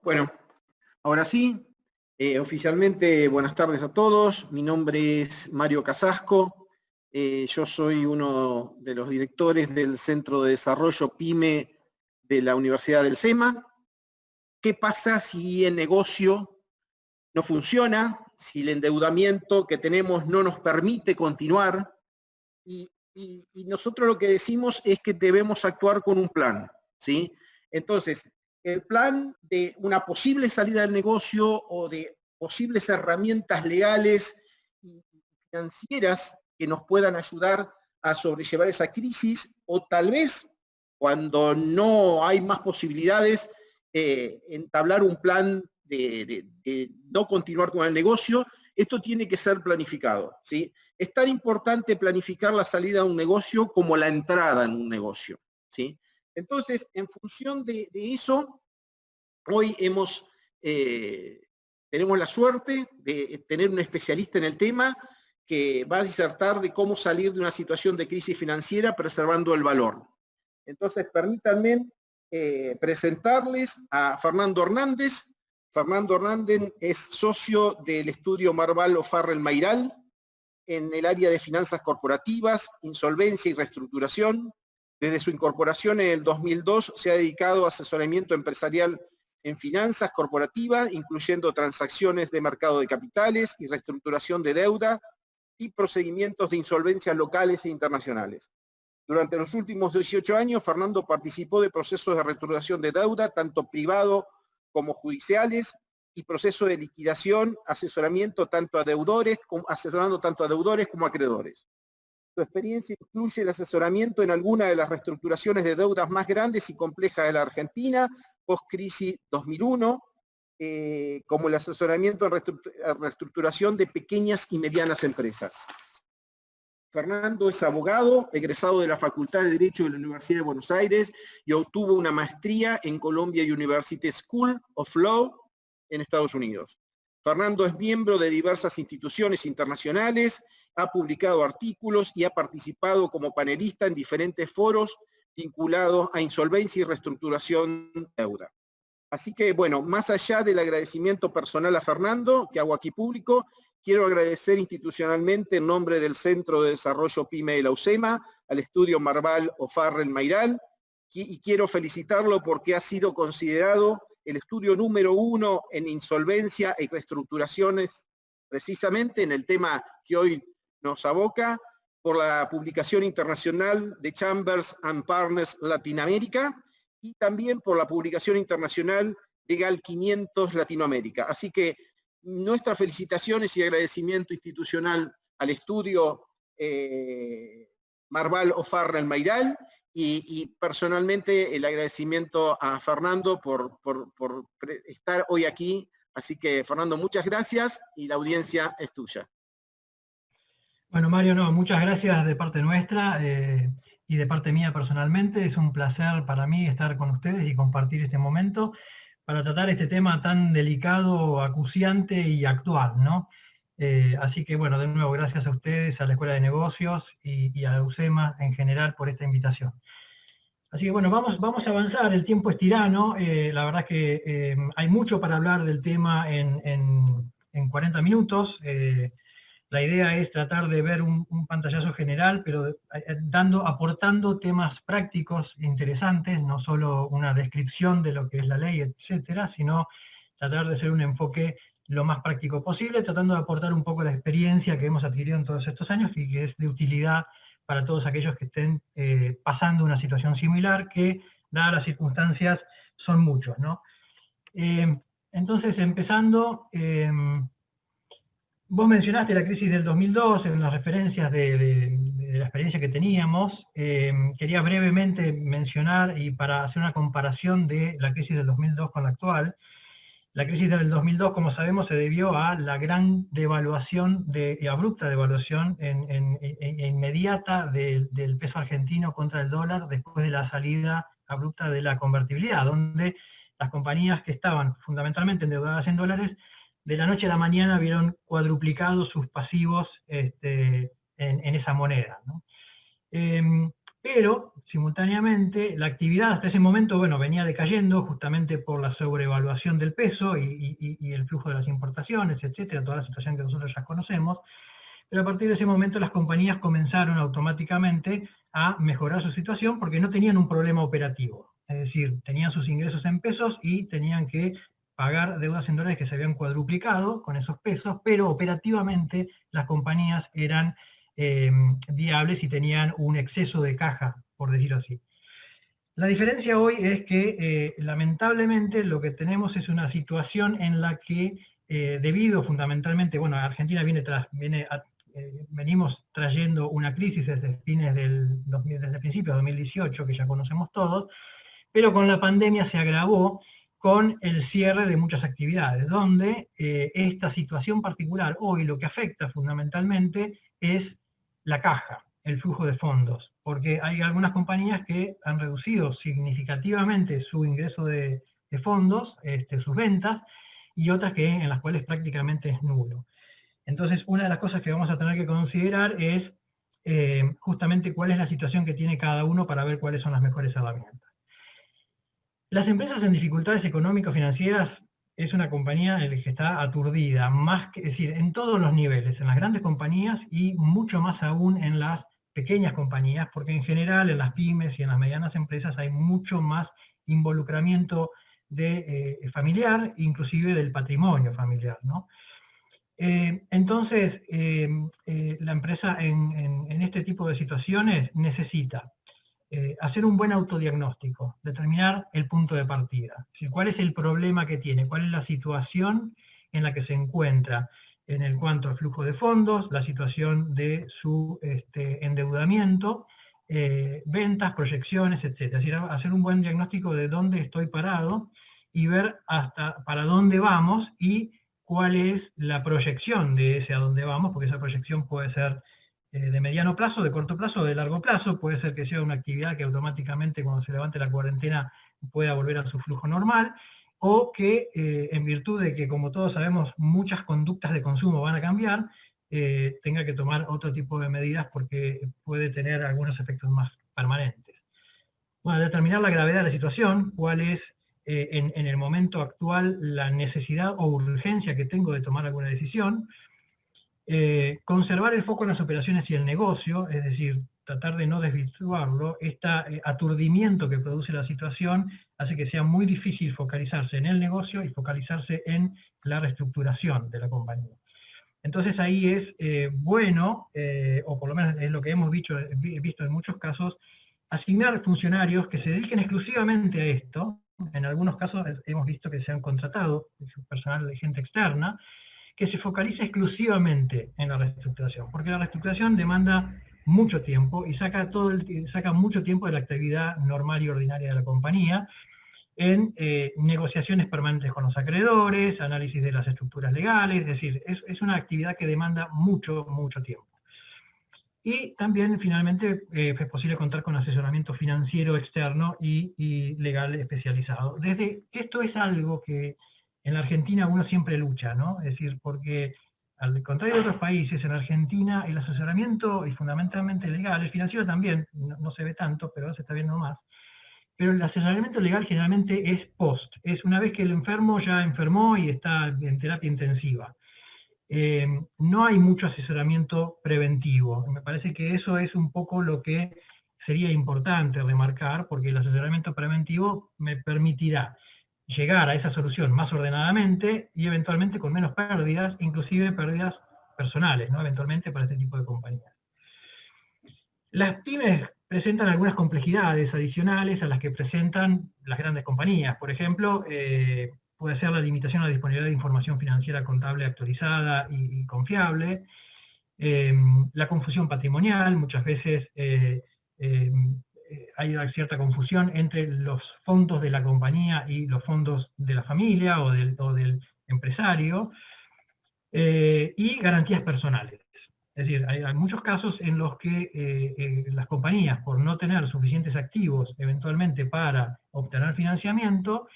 Bueno, ahora sí, oficialmente buenas tardes a todos. Mi nombre es Mario Casasco. Yo soy uno de los directores del Centro de Desarrollo PYME de la Universidad del SEMA. ¿Qué pasa si el negocio no funciona, si el endeudamiento que tenemos no nos permite continuar? Y nosotros lo que decimos es que debemos actuar con un plan, ¿sí? Entonces, el plan de una posible salida del negocio o de posibles herramientas legales y financieras que nos puedan ayudar a sobrellevar esa crisis, o tal vez, cuando no hay más posibilidades, entablar un plan de no continuar con el negocio. Esto tiene que ser planificado, ¿sí? Es tan importante planificar la salida de un negocio como la entrada en un negocio, ¿sí? Entonces, en función de eso, hoy tenemos la suerte de tener un especialista en el tema que va a disertar de cómo salir de una situación de crisis financiera preservando el valor. Entonces, permítanme presentarles a Fernando Hernández. Fernando Hernández es socio del estudio Marval O'Farrell Mayral en el área de finanzas corporativas, insolvencia y reestructuración. Desde su incorporación en el 2002 se ha dedicado a asesoramiento empresarial en finanzas corporativas, incluyendo transacciones de mercado de capitales y reestructuración de deuda y procedimientos de insolvencias locales e internacionales. Durante los últimos 18 años, Fernando participó de procesos de reestructuración de deuda, tanto privado como judiciales, y procesos de liquidación, asesorando tanto a deudores como a acreedores. Su experiencia incluye el asesoramiento en algunas de las reestructuraciones de deudas más grandes y complejas de la Argentina, post-crisis 2001, como el asesoramiento en reestructuración de pequeñas y medianas empresas. Fernando es abogado, egresado de la Facultad de Derecho de la Universidad de Buenos Aires y obtuvo una maestría en Columbia University School of Law en Estados Unidos. Fernando es miembro de diversas instituciones internacionales, ha publicado artículos y ha participado como panelista en diferentes foros vinculados a insolvencia y reestructuración de deuda. Así que, bueno, más allá del agradecimiento personal a Fernando, que hago aquí público, quiero agradecer institucionalmente en nombre del Centro de Desarrollo PYME de la UCEMA, al estudio Marval O'Farrell Mayral, y quiero felicitarlo porque ha sido considerado el estudio número 1 en insolvencia y reestructuraciones, precisamente en el tema que hoy nos aboca, por la publicación internacional de Chambers and Partners Latinoamérica, y también por la publicación internacional de GAL 500 Latinoamérica. Así que nuestras felicitaciones y agradecimiento institucional al estudio Marval O'Farrell Mayral, y personalmente el agradecimiento a Fernando por estar hoy aquí. Así que, Fernando, muchas gracias y la audiencia es tuya. Bueno, Mario, no, muchas gracias de parte nuestra y de parte mía personalmente. Es un placer para mí estar con ustedes y compartir este momento para tratar este tema tan delicado, acuciante y actual, ¿no? Así que, bueno, de nuevo, gracias a ustedes, a la Escuela de Negocios y a la UCEMA en general por esta invitación. Así que, bueno, vamos a avanzar, el tiempo es tirano. La verdad es que hay mucho para hablar del tema en 40 minutos. La idea es tratar de ver un pantallazo general, pero aportando temas prácticos interesantes, no solo una descripción de lo que es la ley, etcétera, sino tratar de hacer un enfoque lo más práctico posible, tratando de aportar un poco la experiencia que hemos adquirido en todos estos años y que es de utilidad para todos aquellos que estén pasando una situación similar, que, dadas las circunstancias, son muchos, ¿no? Entonces, empezando... Vos mencionaste la crisis del 2002 en las referencias de la experiencia que teníamos. Quería brevemente mencionar, y para hacer una comparación de la crisis del 2002 con la actual, la crisis del 2002, como sabemos, se debió a la gran devaluación y abrupta devaluación inmediata del peso argentino contra el dólar después de la salida abrupta de la convertibilidad, donde las compañías que estaban fundamentalmente endeudadas en dólares de la noche a la mañana vieron cuadruplicados sus pasivos en esa moneda, ¿no? pero simultáneamente la actividad hasta ese momento, bueno, venía decayendo justamente por la sobrevaluación del peso y el flujo de las importaciones, etcétera, toda la situación que nosotros ya conocemos. Pero a partir de ese momento las compañías comenzaron automáticamente a mejorar su situación porque no tenían un problema operativo. Es decir, tenían sus ingresos en pesos y tenían que pagar deudas en dólares que se habían cuadruplicado con esos pesos, pero operativamente las compañías eran viables y tenían un exceso de caja, por decirlo así. La diferencia hoy es que lamentablemente lo que tenemos es una situación en la que debido fundamentalmente, bueno, Argentina venimos trayendo una crisis desde desde principios de 2018, que ya conocemos todos, pero con la pandemia se agravó con el cierre de muchas actividades, donde esta situación particular hoy lo que afecta fundamentalmente es la caja, el flujo de fondos, porque hay algunas compañías que han reducido significativamente su ingreso de fondos, sus ventas, y otras en las cuales prácticamente es nulo. Entonces, una de las cosas que vamos a tener que considerar es justamente cuál es la situación que tiene cada uno para ver cuáles son las mejores herramientas. Las empresas en dificultades económico-financieras es una compañía en la que está aturdida, es decir, en todos los niveles, en las grandes compañías y mucho más aún en las pequeñas compañías, porque en general en las pymes y en las medianas empresas hay mucho más involucramiento familiar, inclusive del patrimonio familiar, ¿no? Entonces, la empresa en este tipo de situaciones necesita hacer un buen autodiagnóstico, determinar el punto de partida, es decir, cuál es el problema que tiene, cuál es la situación en la que se encuentra en cuanto al flujo de fondos, la situación de su endeudamiento, ventas, proyecciones, etc. Es decir, hacer un buen diagnóstico de dónde estoy parado y ver hasta para dónde vamos y cuál es la proyección de ese a dónde vamos, porque esa proyección puede ser de mediano plazo, de corto plazo, de largo plazo, puede ser que sea una actividad que automáticamente cuando se levante la cuarentena pueda volver a su flujo normal, o que en virtud de que, como todos sabemos, muchas conductas de consumo van a cambiar, tenga que tomar otro tipo de medidas porque puede tener algunos efectos más permanentes. Bueno, determinar la gravedad de la situación, cuál es en el momento actual la necesidad o urgencia que tengo de tomar alguna decisión, conservar el foco en las operaciones y el negocio, es decir, tratar de no desvirtuarlo. Este aturdimiento que produce la situación hace que sea muy difícil focalizarse en el negocio y focalizarse en la reestructuración de la compañía. Entonces ahí es bueno, o por lo menos es lo que hemos visto en muchos casos, asignar funcionarios que se dediquen exclusivamente a esto. En algunos casos hemos visto que se han contratado personal de gente externa, que se focalice exclusivamente en la reestructuración, porque la reestructuración demanda mucho tiempo y saca mucho tiempo de la actividad normal y ordinaria de la compañía en negociaciones permanentes con los acreedores, análisis de las estructuras legales, es decir, es una actividad que demanda mucho tiempo. Y también, finalmente, es posible contar con asesoramiento financiero externo y legal especializado. Esto es algo que en la Argentina uno siempre lucha, ¿no? Es decir, porque al contrario de otros países, en Argentina el asesoramiento, y fundamentalmente legal, el financiero también, no se ve tanto, pero se está viendo más, pero el asesoramiento legal generalmente es post, es una vez que el enfermo ya enfermó y está en terapia intensiva. No hay mucho asesoramiento preventivo. Me parece que eso es un poco lo que sería importante remarcar, porque el asesoramiento preventivo me permitirá llegar a esa solución más ordenadamente y eventualmente con menos pérdidas, inclusive pérdidas personales, ¿no? Eventualmente para este tipo de compañías. Las pymes presentan algunas complejidades adicionales a las que presentan las grandes compañías. Por ejemplo, puede ser la limitación a la disponibilidad de información financiera contable actualizada y confiable, la confusión patrimonial, muchas veces hay cierta confusión entre los fondos de la compañía y los fondos de la familia o del empresario, y garantías personales. Es decir, hay muchos casos en los que las compañías, por no tener suficientes activos eventualmente para obtener financiamiento,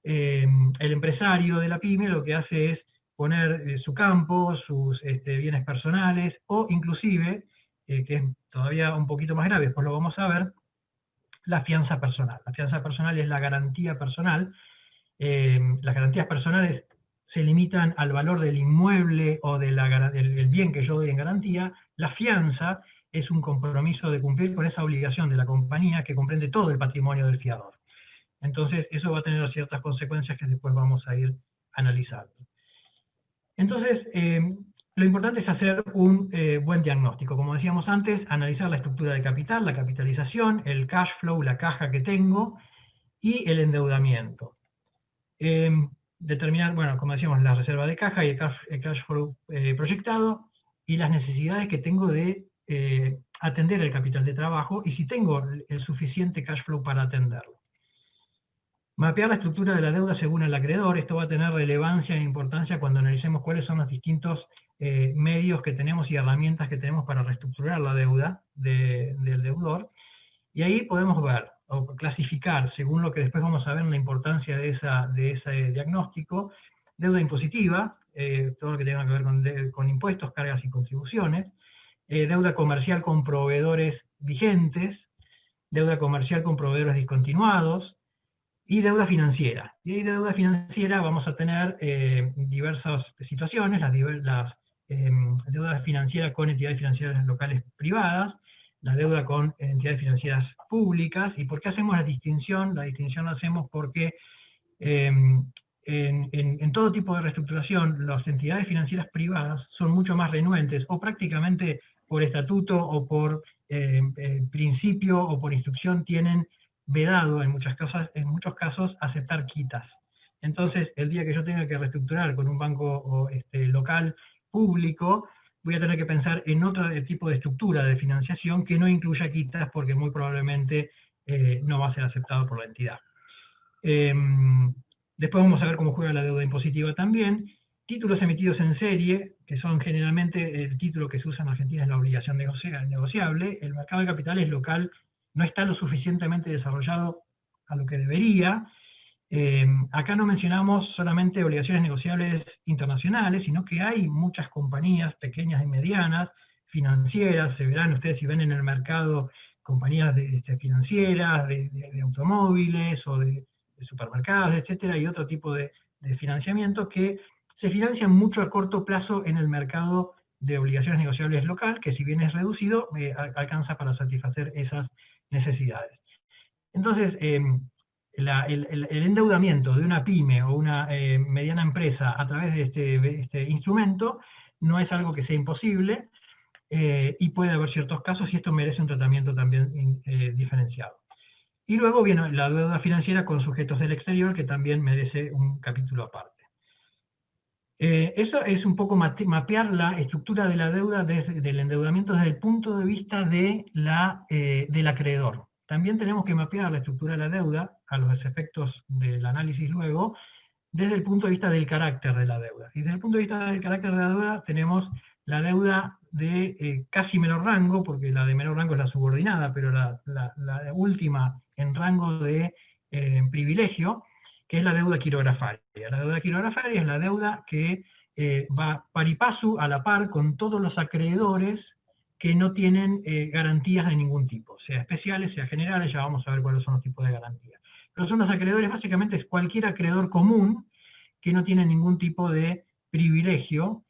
el empresario de la pyme lo que hace es poner su campo, sus bienes personales, o inclusive que es todavía un poquito más grave, después lo vamos a ver, la fianza personal. La fianza personal es la garantía personal. Las garantías personales se limitan al valor del inmueble o del bien que yo doy en garantía. La fianza es un compromiso de cumplir con esa obligación de la compañía que comprende todo el patrimonio del fiador. Entonces, eso va a tener ciertas consecuencias que después vamos a ir analizando. Entonces, lo importante es hacer un buen diagnóstico. Como decíamos antes, analizar la estructura de capital, la capitalización, el cash flow, la caja que tengo y el endeudamiento. Determinar, bueno, como decíamos, la reserva de caja y el cash flow proyectado y las necesidades que tengo de atender el capital de trabajo y si tengo el suficiente cash flow para atenderlo. Mapear la estructura de la deuda según el acreedor. Esto va a tener relevancia e importancia cuando analicemos cuáles son los distintos medios que tenemos y herramientas que tenemos para reestructurar la deuda del deudor. Y ahí podemos ver o clasificar, según lo que después vamos a ver en la importancia de ese diagnóstico, deuda impositiva, todo lo que tenga que ver con impuestos, cargas y contribuciones, deuda comercial con proveedores vigentes, deuda comercial con proveedores discontinuados, y deuda financiera. Y de deuda financiera vamos a tener diversas situaciones, las deudas financieras con entidades financieras locales privadas, la deuda con entidades financieras públicas. ¿Y por qué hacemos la distinción? La distinción la hacemos porque en todo tipo de reestructuración, las entidades financieras privadas son mucho más renuentes, o prácticamente por estatuto o por principio o por instrucción tienen vedado en muchos casos aceptar quitas. Entonces, el día que yo tenga que reestructurar con un banco local público, voy a tener que pensar en otro tipo de estructura de financiación que no incluya quitas porque muy probablemente no va a ser aceptado por la entidad. Después vamos a ver cómo juega la deuda impositiva también. Títulos emitidos en serie, que son generalmente el título que se usa en Argentina es la obligación negociable. El mercado de capitales local no está lo suficientemente desarrollado a lo que debería. Acá no mencionamos solamente obligaciones negociables internacionales, sino que hay muchas compañías pequeñas y medianas, financieras, se verán ustedes si ven en el mercado compañías financieras, de automóviles o de supermercados, etcétera, y otro tipo de financiamiento que se financian mucho a corto plazo en el mercado de obligaciones negociables local, que si bien es reducido, alcanza para satisfacer esas necesidades. Entonces, el endeudamiento de una pyme o una mediana empresa a través de este instrumento no es algo que sea imposible y puede haber ciertos casos y esto merece un tratamiento también diferenciado. Y luego viene la deuda financiera con sujetos del exterior que también merece un capítulo aparte. Eso es un poco mapear la estructura de la deuda del endeudamiento desde el punto de vista del acreedor. También tenemos que mapear la estructura de la deuda, a los efectos del análisis luego, desde el punto de vista del carácter de la deuda. Y desde el punto de vista del carácter de la deuda tenemos la deuda de casi menor rango, porque la de menor rango es la subordinada, pero la última en rango de privilegio, que es la deuda quirografaria. La deuda quirografaria es la deuda que va pari passu, a la par, con todos los acreedores que no tienen garantías de ningún tipo, sea especiales, sea generales, ya vamos a ver cuáles son los tipos de garantías. Pero son los acreedores, básicamente es cualquier acreedor común que no tiene ningún tipo de privilegio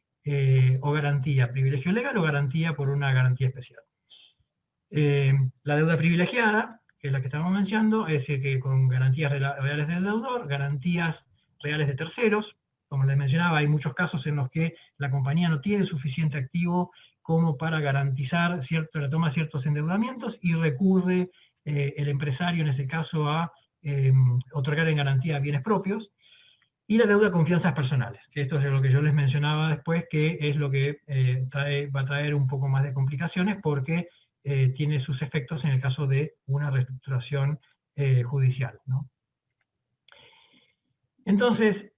o garantía, privilegio legal o garantía por una garantía especial. La deuda privilegiada, que es la que estamos mencionando, es que con garantías reales del deudor, garantías reales de terceros. Como les mencionaba, hay muchos casos en los que la compañía no tiene suficiente activo como para garantizar la toma de ciertos endeudamientos y recurre el empresario en ese caso a otorgar en garantía bienes propios. Y la deuda con fianzas personales, que esto es lo que yo les mencionaba después, que es lo que va a traer un poco más de complicaciones porque tiene sus efectos en el caso de una reestructuración judicial, ¿no? Entonces,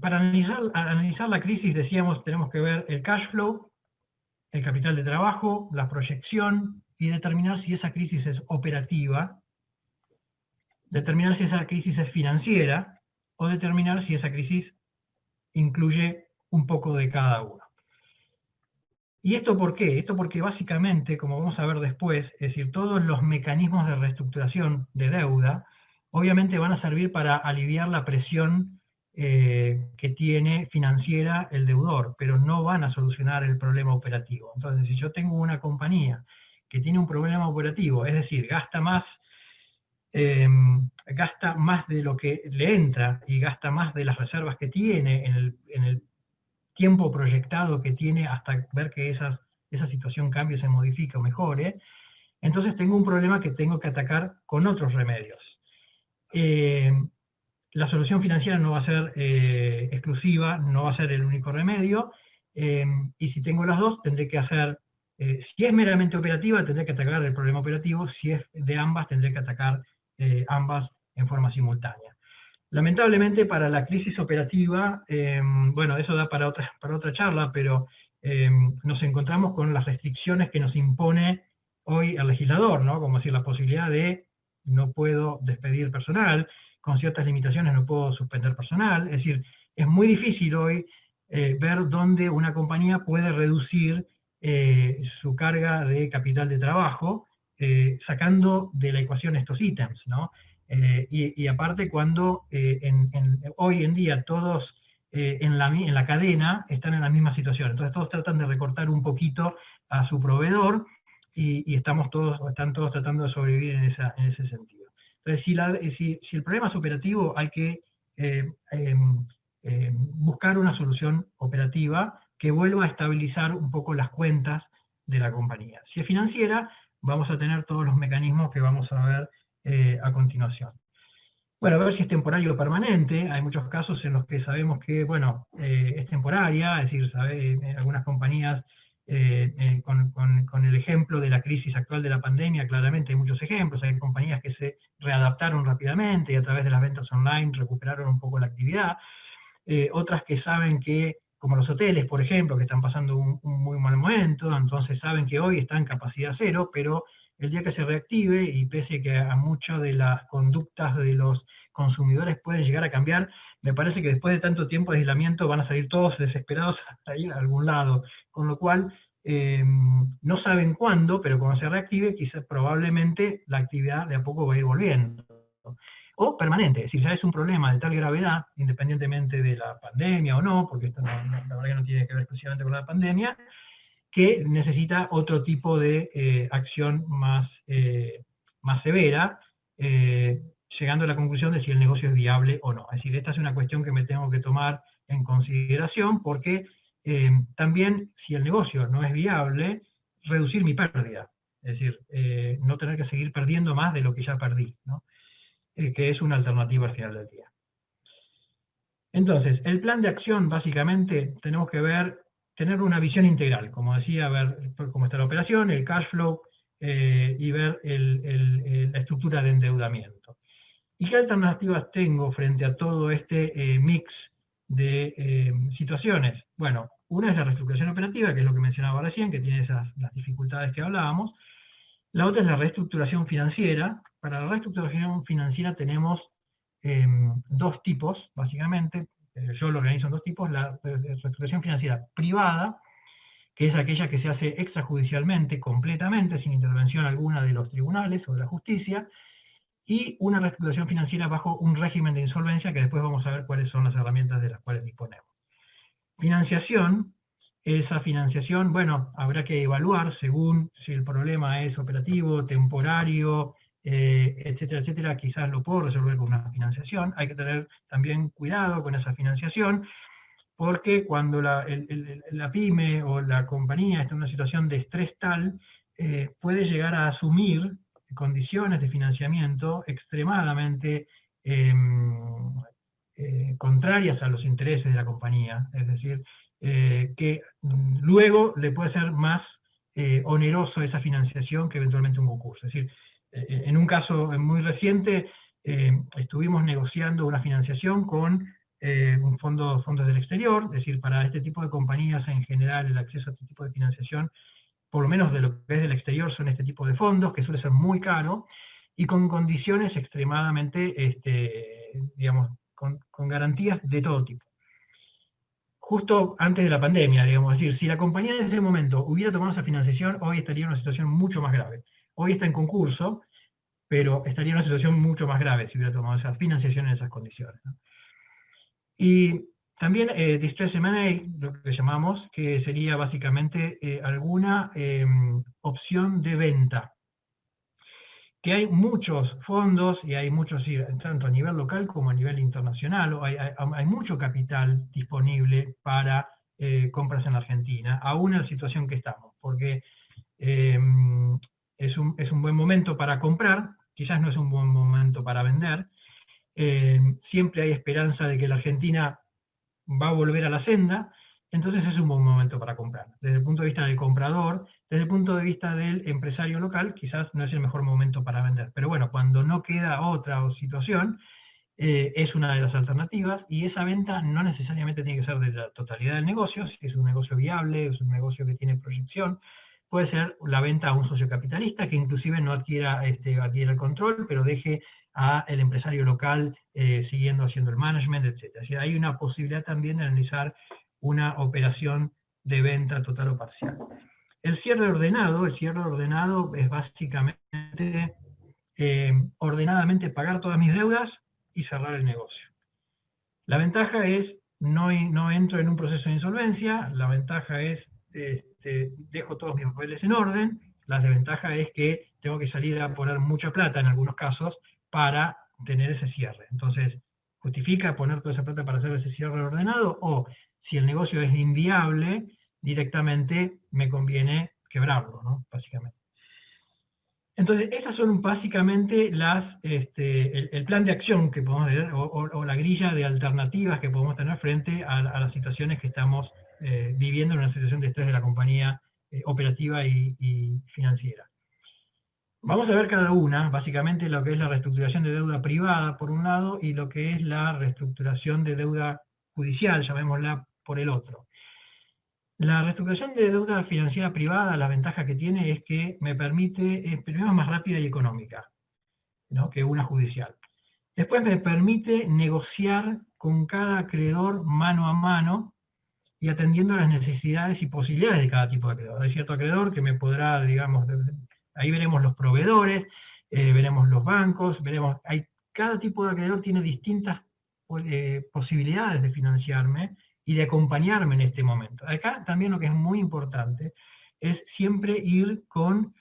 para analizar la crisis, decíamos, tenemos que ver el cash flow, el capital de trabajo, la proyección, y determinar si esa crisis es operativa, determinar si esa crisis es financiera, o determinar si esa crisis incluye un poco de cada uno. ¿Y esto por qué? Esto porque básicamente, como vamos a ver después, es decir, todos los mecanismos de reestructuración de deuda, obviamente van a servir para aliviar la presión que tiene financiera el deudor, pero no van a solucionar el problema operativo. Entonces, si yo tengo una compañía que tiene un problema operativo, es decir, gasta más de lo que le entra y gasta más de las reservas que tiene en el tiempo proyectado que tiene hasta ver que esa situación cambie, se modifique o mejore, entonces tengo un problema que tengo que atacar con otros remedios. La solución financiera no va a ser exclusiva, no va a ser el único remedio, y si tengo las dos, tendré que hacer, si es meramente operativa, tendré que atacar el problema operativo, si es de ambas, tendré que atacar ambas en forma simultánea. Lamentablemente para la crisis operativa, bueno, eso da para otra charla, pero nos encontramos con las restricciones que nos impone hoy el legislador, ¿no? Como decir, la posibilidad de no puedo despedir personal, con ciertas limitaciones no puedo suspender personal, es decir, es muy difícil hoy ver dónde una compañía puede reducir su carga de capital de trabajo, sacando de la ecuación estos ítems, ¿no? Y aparte cuando hoy en día todos en la cadena están en la misma situación, entonces todos tratan de recortar un poquito a su proveedor y están todos tratando de sobrevivir en ese sentido. Entonces si el problema es operativo, hay que buscar una solución operativa que vuelva a estabilizar un poco las cuentas de la compañía. Si es financiera, vamos a tener todos los mecanismos que vamos a ver a continuación. Bueno, a ver si es temporario o permanente. Hay muchos casos en los que sabemos que, bueno, es temporaria, es decir, algunas compañías, con el ejemplo de la crisis actual de la pandemia, claramente hay muchos ejemplos. Hay compañías que se readaptaron rápidamente y a través de las ventas online recuperaron un poco la actividad. Otras que saben que, como los hoteles, por ejemplo, que están pasando un muy mal momento, entonces saben que hoy están en capacidad cero, pero el día que se reactive, y pese que a muchas de las conductas de los consumidores pueden llegar a cambiar, me parece que después de tanto tiempo de aislamiento van a salir todos desesperados hasta ir a algún lado, con lo cual no saben cuándo, pero cuando se reactive, quizás probablemente la actividad de a poco va a ir volviendo. O permanente, si ya es un problema de tal gravedad, independientemente de la pandemia o no, porque esto la verdad que no tiene que ver exclusivamente con la pandemia, que necesita otro tipo de acción más severa, llegando a la conclusión de si el negocio es viable o no. Es decir, esta es una cuestión que me tengo que tomar en consideración porque también si el negocio no es viable, reducir mi pérdida. Es decir, no tener que seguir perdiendo más de lo que ya perdí, ¿no? Que es una alternativa al final del día. Entonces, el plan de acción, básicamente, tenemos que tener una visión integral, como decía, ver cómo está la operación, el cash flow, y ver la estructura de endeudamiento. ¿Y qué alternativas tengo frente a todo este mix de situaciones? Bueno, una es la reestructuración operativa, que es lo que mencionaba recién, que tiene las dificultades que hablábamos. La otra es la reestructuración financiera. Para la reestructuración financiera tenemos dos tipos, básicamente. Yo lo organizo en dos tipos. La reestructuración financiera privada, que es aquella que se hace extrajudicialmente, completamente, sin intervención alguna de los tribunales o de la justicia, y una reestructuración financiera bajo un régimen de insolvencia, que después vamos a ver cuáles son las herramientas de las cuales disponemos. Financiación. Esa financiación, bueno, habrá que evaluar según si el problema es operativo, temporario, etcétera, etcétera. Quizás lo puedo resolver con una financiación. Hay que tener también cuidado con esa financiación, porque cuando la pyme o la compañía está en una situación de estrés tal, puede llegar a asumir condiciones de financiamiento extremadamente contrarias a los intereses de la compañía. Es decir, que luego le puede ser más oneroso esa financiación que eventualmente un concurso. Es decir, en un caso muy reciente estuvimos negociando una financiación con fondos del exterior, es decir, para este tipo de compañías en general el acceso a este tipo de financiación, por lo menos de lo que es del exterior, son este tipo de fondos, que suele ser muy caro, y con condiciones extremadamente, digamos, con garantías de todo tipo. justo antes de la pandemia, digamos. Es decir, si la compañía en ese momento hubiera tomado esa financiación, hoy estaría en una situación mucho más grave. Hoy está en concurso, pero estaría en una situación mucho más grave si hubiera tomado esa financiación en esas condiciones, ¿no? Y también Distress M&A, lo que llamamos, que sería básicamente alguna opción de venta. Que hay muchos fondos y hay muchos, tanto a nivel local como a nivel internacional, hay mucho capital disponible para compras en la Argentina, aún en la situación que estamos, porque es un buen momento para comprar, quizás no es un buen momento para vender, siempre hay esperanza de que la Argentina va a volver a la senda, entonces es un buen momento para comprar. Desde el punto de vista del comprador, desde el punto de vista del empresario local, quizás no es el mejor momento para vender. Pero bueno, cuando no queda otra situación, es una de las alternativas, y esa venta no necesariamente tiene que ser de la totalidad del negocio. Si es un negocio viable, es un negocio que tiene proyección, puede ser la venta a un socio capitalista que inclusive no adquiera el control, pero deje al empresario local siguiendo haciendo el management, etc. O sea, hay una posibilidad también de analizar una operación de venta total o parcial. El cierre ordenado es básicamente ordenadamente pagar todas mis deudas y cerrar el negocio. La ventaja es, no entro en un proceso de insolvencia, la ventaja es, dejo todos mis papeles en orden, la desventaja es que tengo que salir a poner mucha plata en algunos casos para tener ese cierre. Entonces, ¿justifica poner toda esa plata para hacer ese cierre ordenado? O, si el negocio es inviable, directamente me conviene quebrarlo, ¿no? Básicamente. Entonces, esas son básicamente el plan de acción que podemos tener, o la grilla de alternativas que podemos tener frente a las situaciones que estamos viviendo en una situación de estrés de la compañía operativa y financiera. Vamos a ver cada una, básicamente lo que es la reestructuración de deuda privada por un lado y lo que es la reestructuración de deuda judicial, llamémosla, por el otro. La reestructuración de deuda financiera privada, la ventaja que tiene es que me permite, primero, más rápida y económica, ¿no?, que una judicial. Después me permite negociar con cada acreedor mano a mano y atendiendo a las necesidades y posibilidades de cada tipo de acreedor. Hay cierto acreedor que me podrá, digamos, ahí veremos los proveedores, veremos los bancos, cada tipo de acreedor tiene distintas posibilidades de financiarme y de acompañarme en este momento. Acá también lo que es muy importante es siempre ir con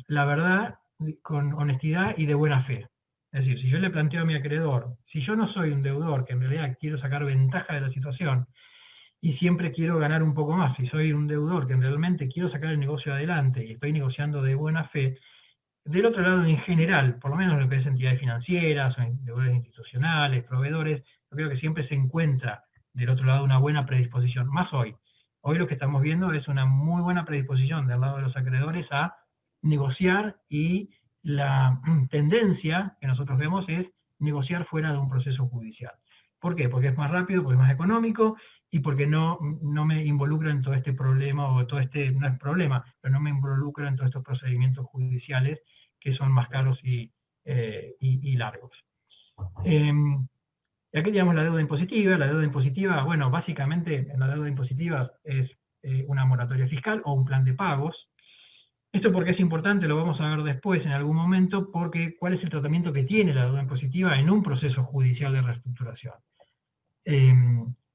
la verdad, con honestidad y de buena fe. Es decir, si yo le planteo a mi acreedor, si yo no soy un deudor que en realidad quiero sacar ventaja de la situación y siempre quiero ganar un poco más, si soy un deudor que realmente quiero sacar el negocio adelante y estoy negociando de buena fe, del otro lado, en general, por lo menos lo que es entidades financieras, o deudores institucionales, proveedores, yo creo que siempre se encuentra del otro lado una buena predisposición, más hoy. Hoy lo que estamos viendo es una muy buena predisposición del lado de los acreedores a negociar, y la tendencia que nosotros vemos es negociar fuera de un proceso judicial. ¿Por qué? Porque es más rápido, porque es más económico y porque no me involucra en todo este problema, o todo no es problema, pero no me involucra en todos estos procedimientos judiciales que son más caros y largos. Y aquí tenemos la deuda impositiva. La deuda impositiva, bueno, básicamente en la deuda impositiva es una moratoria fiscal o un plan de pagos. Esto porque es importante, lo vamos a ver después en algún momento, porque cuál es el tratamiento que tiene la deuda impositiva en un proceso judicial de reestructuración.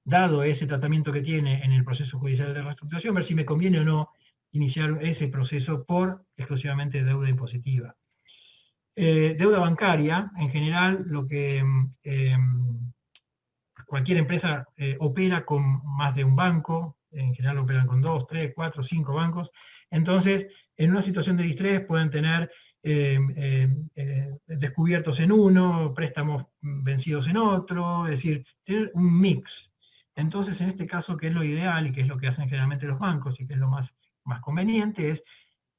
Dado ese tratamiento que tiene en el proceso judicial de reestructuración, ver si me conviene o no iniciar ese proceso por exclusivamente deuda impositiva. Deuda bancaria, en general, lo que cualquier empresa opera con más de un banco, en general operan con 2, 3, 4, 5 bancos. Entonces, en una situación de distrés pueden tener descubiertos en uno, préstamos vencidos en otro, es decir, tener un mix. Entonces, en este caso, ¿qué es lo ideal y qué es lo que hacen generalmente los bancos y qué es lo más conveniente? Es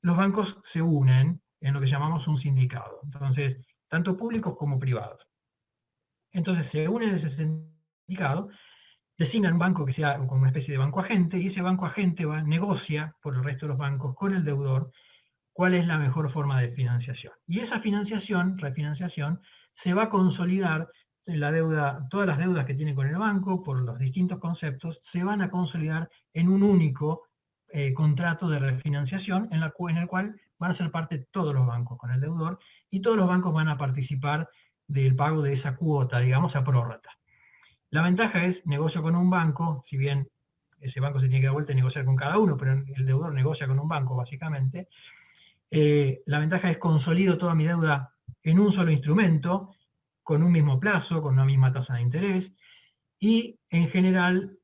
los bancos se unen en lo que llamamos un sindicado. Entonces, tanto públicos como privados. Entonces, se unen en ese sindicado, designan un banco que sea como una especie de banco agente, y ese banco agente negocia por el resto de los bancos con el deudor cuál es la mejor forma de financiación. Y esa refinanciación, se va a consolidar todas las deudas que tiene con el banco, por los distintos conceptos, se van a consolidar en un único contrato de refinanciación en el cual van a ser parte todos los bancos con el deudor, y todos los bancos van a participar del pago de esa cuota, digamos, a prórrata. La ventaja es, negocio con un banco, si bien ese banco se tiene que dar vuelta y negociar con cada uno, pero el deudor negocia con un banco, básicamente. La ventaja es consolido toda mi deuda en un solo instrumento, con un mismo plazo, con una misma tasa de interés, y en general,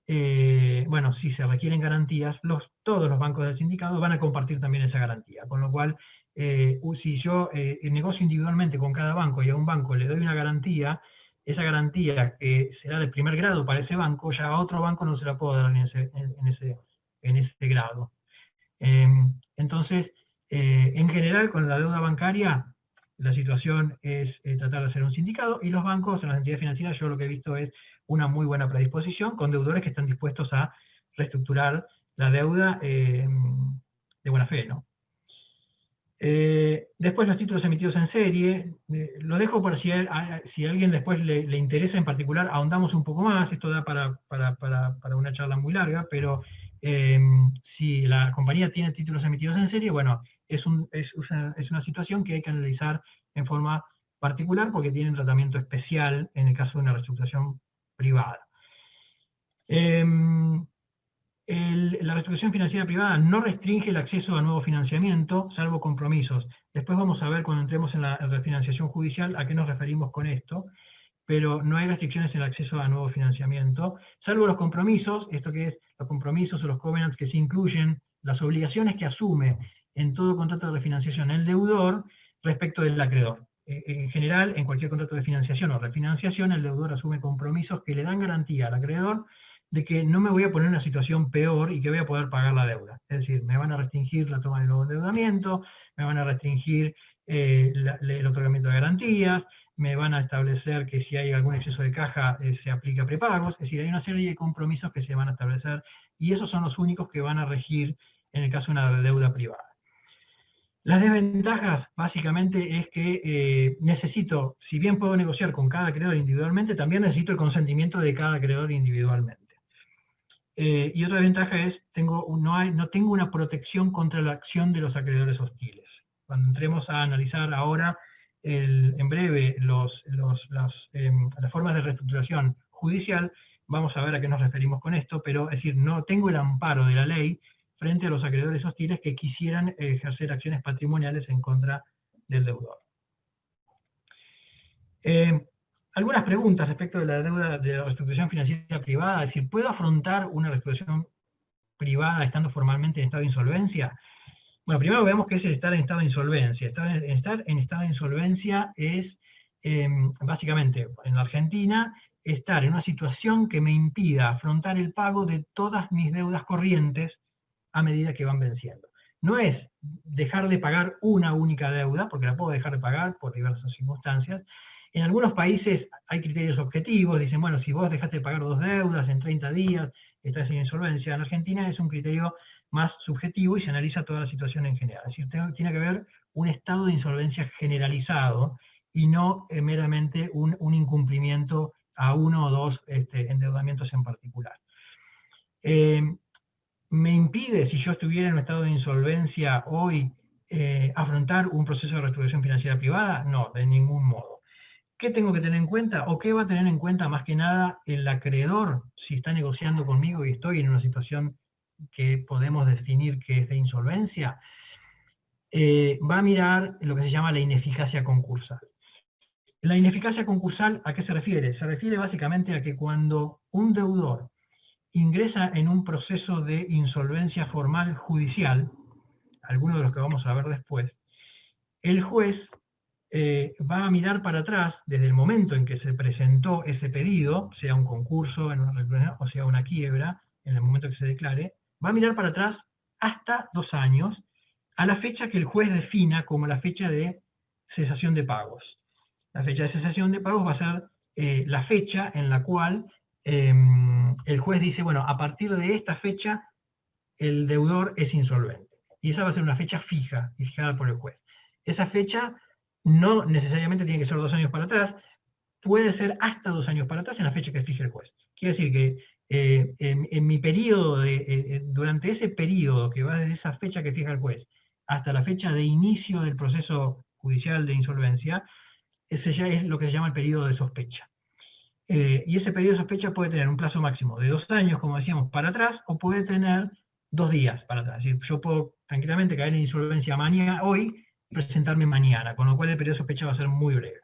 bueno, si se requieren garantías, todos los bancos del sindicato van a compartir también esa garantía, con lo cual, si yo negocio individualmente con cada banco y a un banco le doy una garantía, esa garantía que será de primer grado para ese banco, ya a otro banco no se la puedo dar en ese grado. Entonces, en general, con la deuda bancaria, la situación es tratar de hacer un sindicato, y los bancos, en las entidades financieras, yo lo que he visto es una muy buena predisposición, con deudores que están dispuestos a reestructurar la deuda de buena fe, ¿no? Después los títulos emitidos en serie, lo dejo por si a alguien después le interesa en particular, ahondamos un poco más, esto da para una charla muy larga, pero si la compañía tiene títulos emitidos en serie, bueno, es una situación que hay que analizar en forma particular porque tiene un tratamiento especial en el caso de una reestructuración privada. La reestructuración financiera privada no restringe el acceso a nuevo financiamiento, salvo compromisos. Después vamos a ver, cuando entremos en la refinanciación judicial, a qué nos referimos con esto, pero no hay restricciones en el acceso a nuevo financiamiento, salvo los compromisos, esto que es los compromisos o los covenants que se incluyen, las obligaciones que asume en todo contrato de refinanciación el deudor respecto del acreedor. En general, en cualquier contrato de financiación o refinanciación, el deudor asume compromisos que le dan garantía al acreedor de que no me voy a poner en una situación peor y que voy a poder pagar la deuda. Es decir, me van a restringir la toma de nuevo endeudamiento, me van a restringir el otorgamiento de garantías, me van a establecer que si hay algún exceso de caja se aplica prepagos, es decir, hay una serie de compromisos que se van a establecer y esos son los únicos que van a regir en el caso de una deuda privada. Las desventajas, básicamente, es que necesito, si bien puedo negociar con cada acreedor individualmente, también necesito el consentimiento de cada acreedor individualmente. Y otra ventaja es, no tengo una protección contra la acción de los acreedores hostiles. Cuando entremos a analizar ahora, en breve, las formas de reestructuración judicial, vamos a ver a qué nos referimos con esto, pero es decir, no tengo el amparo de la ley frente a los acreedores hostiles que quisieran ejercer acciones patrimoniales en contra del deudor. Algunas preguntas respecto de la deuda de la reestructuración financiera privada, es decir, ¿puedo afrontar una reestructuración privada estando formalmente en estado de insolvencia? Bueno, primero veamos qué es estar en estado de insolvencia. Estar en estado de insolvencia es, básicamente, en la Argentina, estar en una situación que me impida afrontar el pago de todas mis deudas corrientes a medida que van venciendo. No es dejar de pagar una única deuda, porque la puedo dejar de pagar por diversas circunstancias. En algunos países hay criterios objetivos, dicen, bueno, si vos dejaste de pagar 2 deudas en 30 días, estás en insolvencia. En Argentina es un criterio más subjetivo y se analiza toda la situación en general. Es decir, tiene que haber un estado de insolvencia generalizado y no meramente un incumplimiento a 1 o 2 endeudamientos en particular. ¿Me impide, si yo estuviera en un estado de insolvencia hoy, afrontar un proceso de reestructuración financiera privada? No, de ningún modo. ¿Qué tengo que tener en cuenta? ¿O qué va a tener en cuenta más que nada el acreedor si está negociando conmigo y estoy en una situación que podemos definir que es de insolvencia? Va a mirar lo que se llama la ineficacia concursal. La ineficacia concursal, ¿a qué se refiere? Se refiere básicamente a que cuando un deudor ingresa en un proceso de insolvencia formal judicial, algunos de los que vamos a ver después, el juez va a mirar para atrás desde el momento en que se presentó ese pedido, sea un concurso o sea una quiebra, en el momento que se declare, va a mirar para atrás hasta 2 años, a la fecha que el juez defina como la fecha de cesación de pagos. La fecha de cesación de pagos va a ser la fecha en la cual el juez dice, bueno, a partir de esta fecha el deudor es insolvente. Y esa va a ser una fecha fija, fijada por el juez. Esa fecha no necesariamente tiene que ser 2 años para atrás, puede ser hasta 2 años para atrás en la fecha que fije el juez. Quiere decir que en mi periodo, durante ese periodo que va desde esa fecha que fija el juez hasta la fecha de inicio del proceso judicial de insolvencia, ese ya es lo que se llama el periodo de sospecha. Y ese periodo de sospecha puede tener un plazo máximo de 2 años, como decíamos, para atrás, o puede tener 2 días para atrás. Es decir, yo puedo tranquilamente caer en insolvencia hoy y presentarme mañana, con lo cual el periodo de sospecha va a ser muy breve.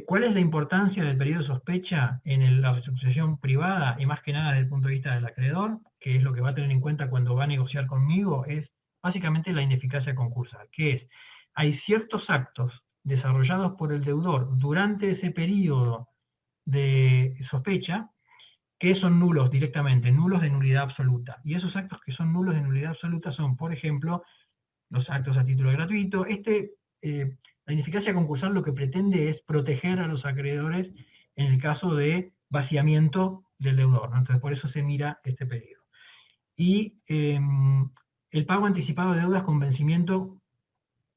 ¿Cuál es la importancia del periodo de sospecha en la reestructuración privada, y más que nada desde el punto de vista del acreedor, que es lo que va a tener en cuenta cuando va a negociar conmigo? Es básicamente la ineficacia concursal, que es, hay ciertos actos desarrollados por el deudor durante ese periodo de sospecha que son nulos directamente, nulos de nulidad absoluta. Y esos actos que son nulos de nulidad absoluta son, por ejemplo, los actos a título gratuito. La ineficacia concursal lo que pretende es proteger a los acreedores en el caso de vaciamiento del deudor, ¿no? Entonces por eso se mira este periodo. Y el pago anticipado de deudas con vencimiento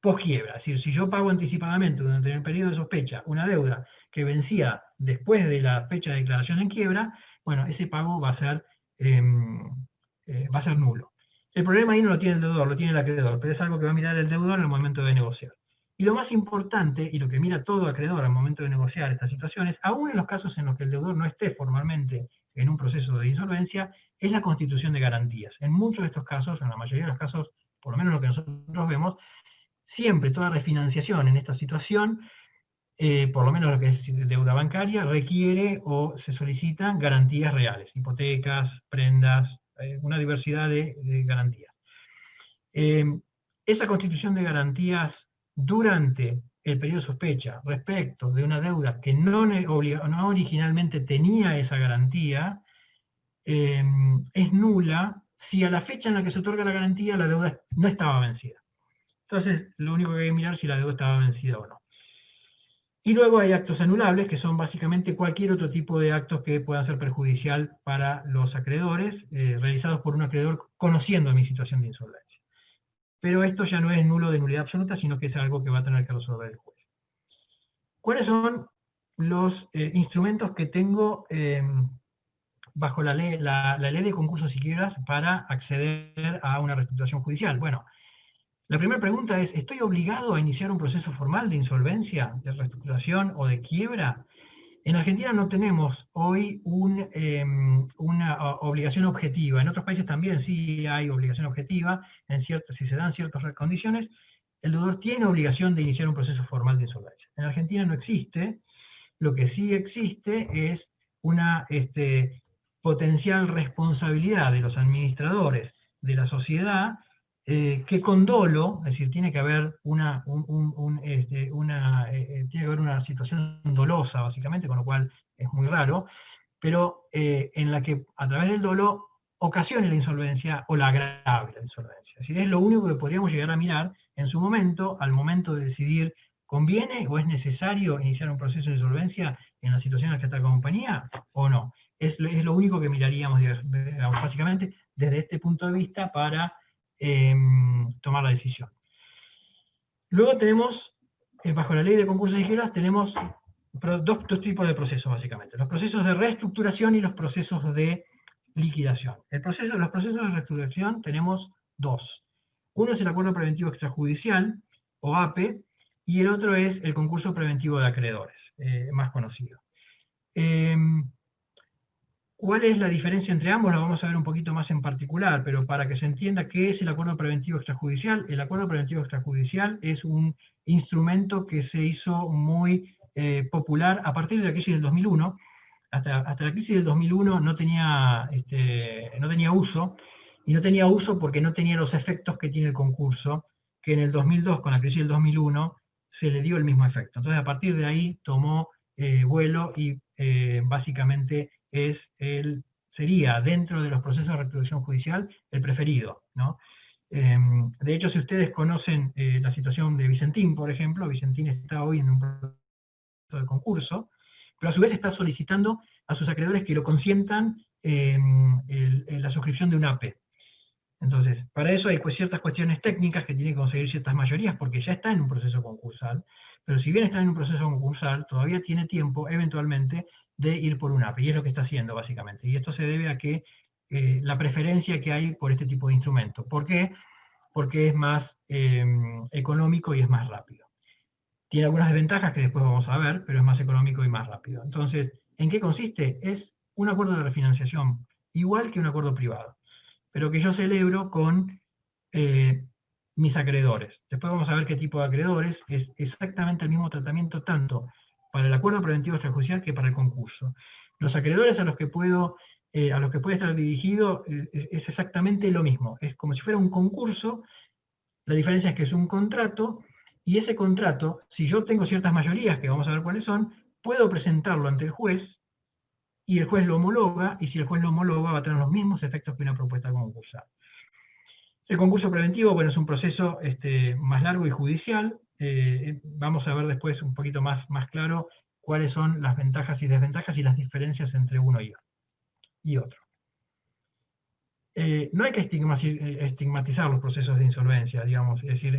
post-quiebra. Es decir, si yo pago anticipadamente durante el periodo de sospecha una deuda que vencía después de la fecha de declaración en quiebra, bueno, ese pago va a ser nulo. El problema ahí no lo tiene el deudor, lo tiene el acreedor, pero es algo que va a mirar el deudor en el momento de negociar. Y lo más importante, y lo que mira todo acreedor al momento de negociar estas situaciones, aún en los casos en los que el deudor no esté formalmente en un proceso de insolvencia, es la constitución de garantías. En muchos de estos casos, en la mayoría de los casos, por lo menos lo que nosotros vemos, siempre toda refinanciación en esta situación, por lo menos lo que es deuda bancaria, requiere o se solicitan garantías reales, hipotecas, prendas, una diversidad de garantías. Esa constitución de garantías durante el periodo de sospecha respecto de una deuda que no originalmente tenía esa garantía, es nula si a la fecha en la que se otorga la garantía la deuda no estaba vencida. Entonces, lo único que hay que mirar es si la deuda estaba vencida o no. Y luego hay actos anulables, que son básicamente cualquier otro tipo de actos que puedan ser perjudicial para los acreedores, realizados por un acreedor conociendo mi situación de insolvencia. Pero esto ya no es nulo de nulidad absoluta, sino que es algo que va a tener que resolver el juez. ¿Cuáles son los instrumentos que tengo bajo la ley de concursos y quiebras para acceder a una reestructuración judicial? Bueno, la primera pregunta es, ¿estoy obligado a iniciar un proceso formal de insolvencia, de reestructuración o de quiebra? En Argentina no tenemos hoy una obligación objetiva. En otros países también sí hay obligación objetiva. Si se dan ciertas condiciones, el deudor tiene obligación de iniciar un proceso formal de insolvencia. En Argentina no existe. Lo que sí existe es una potencial responsabilidad de los administradores de la sociedad, que con dolo, es decir, tiene que haber una situación dolosa, básicamente, con lo cual es muy raro, pero en la que a través del dolo ocasione la insolvencia o la agrave la insolvencia. Es decir, es lo único que podríamos llegar a mirar en su momento, al momento de decidir, ¿conviene o es necesario iniciar un proceso de insolvencia en la situación en la que está la compañía o no? Es lo único que miraríamos, digamos, básicamente, desde este punto de vista para tomar la decisión. Luego tenemos, bajo la ley de concursos y quiebras, tenemos dos tipos de procesos, básicamente. Los procesos de reestructuración y los procesos de liquidación. Los procesos de reestructuración tenemos dos. Uno es el acuerdo preventivo extrajudicial, o APE, y el otro es el concurso preventivo de acreedores, más conocido. ¿Cuál es la diferencia entre ambos? Lo vamos a ver un poquito más en particular, pero para que se entienda qué es el acuerdo preventivo extrajudicial. El acuerdo preventivo extrajudicial es un instrumento que se hizo muy popular a partir de la crisis del 2001. Hasta la crisis del 2001 no tenía uso, y no tenía uso porque no tenía los efectos que tiene el concurso, que en el 2002, con la crisis del 2001, se le dio el mismo efecto. Entonces, a partir de ahí tomó vuelo y básicamente sería, dentro de los procesos de reestructuración judicial, el preferido, ¿no? De hecho, si ustedes conocen la situación de Vicentín, por ejemplo, Vicentín está hoy en un proceso de concurso, pero a su vez está solicitando a sus acreedores que lo consientan la suscripción de un APE. Entonces, para eso hay ciertas cuestiones técnicas que tiene que conseguir ciertas mayorías, porque ya está en un proceso concursal, pero si bien está en un proceso concursal, todavía tiene tiempo, eventualmente, de ir por un APE, y es lo que está haciendo, básicamente. Y esto se debe a que la preferencia que hay por este tipo de instrumento. ¿Por qué? Porque es más económico y es más rápido. Tiene algunas desventajas que después vamos a ver, pero es más económico y más rápido. Entonces, ¿en qué consiste? Es un acuerdo de refinanciación, igual que un acuerdo privado, pero que yo celebro con mis acreedores. Después vamos a ver qué tipo de acreedores. Es exactamente el mismo tratamiento tanto para el acuerdo preventivo extrajudicial que para el concurso. Los acreedores a los que puede estar dirigido es exactamente lo mismo. Es como si fuera un concurso. La diferencia es que es un contrato, y ese contrato, si yo tengo ciertas mayorías, que vamos a ver cuáles son, puedo presentarlo ante el juez, y el juez lo homologa, y si el juez lo homologa va a tener los mismos efectos que una propuesta concursal. El concurso preventivo, bueno, es un proceso más largo y judicial. Vamos a ver después un poquito más claro cuáles son las ventajas y desventajas y las diferencias entre uno y otro. No hay que estigmatizar los procesos de insolvencia, digamos. Es decir,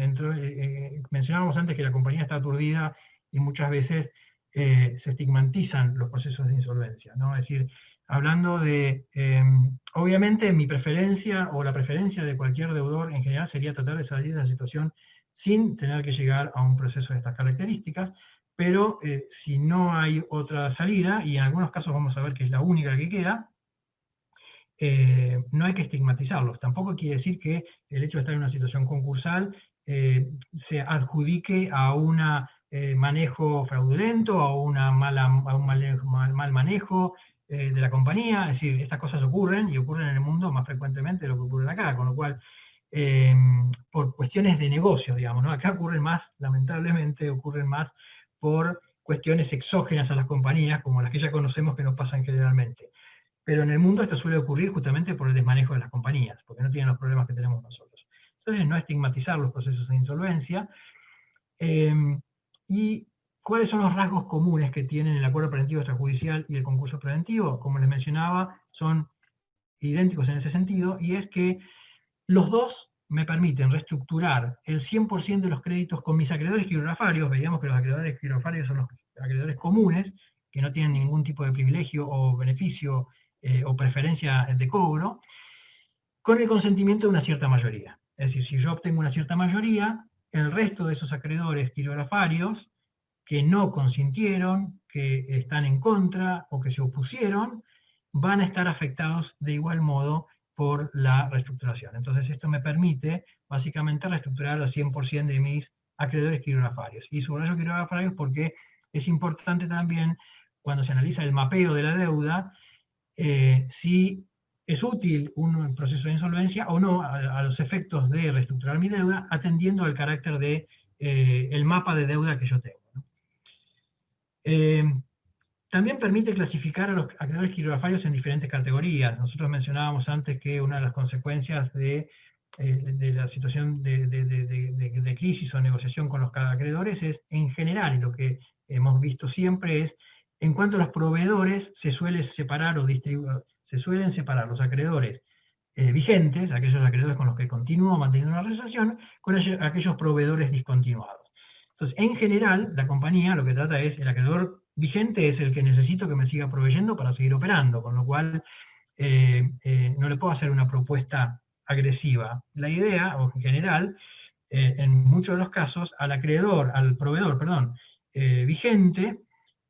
mencionábamos antes que la compañía está aturdida y muchas veces se estigmatizan los procesos de insolvencia, ¿no? Es decir, hablando de, obviamente mi preferencia o la preferencia de cualquier deudor en general sería tratar de salir de la situación sin tener que llegar a un proceso de estas características, pero si no hay otra salida, y en algunos casos vamos a ver que es la única que queda, no hay que estigmatizarlos. Tampoco quiere decir que el hecho de estar en una situación concursal se adjudique a un manejo fraudulento, a un mal manejo de la compañía. Es decir, estas cosas ocurren, y ocurren en el mundo más frecuentemente de lo que ocurre acá, con lo cual, por cuestiones de negocio, digamos, ¿no? Acá ocurren más, lamentablemente, ocurren más por cuestiones exógenas a las compañías, como las que ya conocemos que nos pasan generalmente. Pero en el mundo esto suele ocurrir justamente por el desmanejo de las compañías, porque no tienen los problemas que tenemos nosotros. Entonces, no estigmatizar los procesos de insolvencia. ¿Y cuáles son los rasgos comunes que tienen el acuerdo preventivo extrajudicial y el concurso preventivo? Como les mencionaba, son idénticos en ese sentido, y es que los dos me permiten reestructurar el 100% de los créditos con mis acreedores quirografarios. Veíamos que los acreedores quirografarios son los acreedores comunes, que no tienen ningún tipo de privilegio o beneficio o preferencia de cobro, con el consentimiento de una cierta mayoría. Es decir, si yo obtengo una cierta mayoría, el resto de esos acreedores quirografarios que no consintieron, que están en contra o que se opusieron, van a estar afectados de igual modo por la reestructuración. Entonces esto me permite básicamente reestructurar al 100% de mis acreedores quirografarios. Y subrayo quirografarios porque es importante también, cuando se analiza el mapeo de la deuda, si es útil un proceso de insolvencia o no a los efectos de reestructurar mi deuda, atendiendo al carácter de el mapa de deuda que yo tengo, ¿no? También permite clasificar a los acreedores quirografarios en diferentes categorías. Nosotros mencionábamos antes que una de las consecuencias de la situación de crisis o negociación con los acreedores es, en general, y lo que hemos visto siempre es, en cuanto a los proveedores, se suelen separar los acreedores vigentes, aquellos acreedores con los que continúo manteniendo una resolución, con aquellos proveedores discontinuados. Entonces, en general, la compañía lo que trata es, el acreedor vigente es el que necesito que me siga proveyendo para seguir operando, con lo cual no le puedo hacer una propuesta agresiva. La idea, o en general, en muchos de los casos, al proveedor, vigente,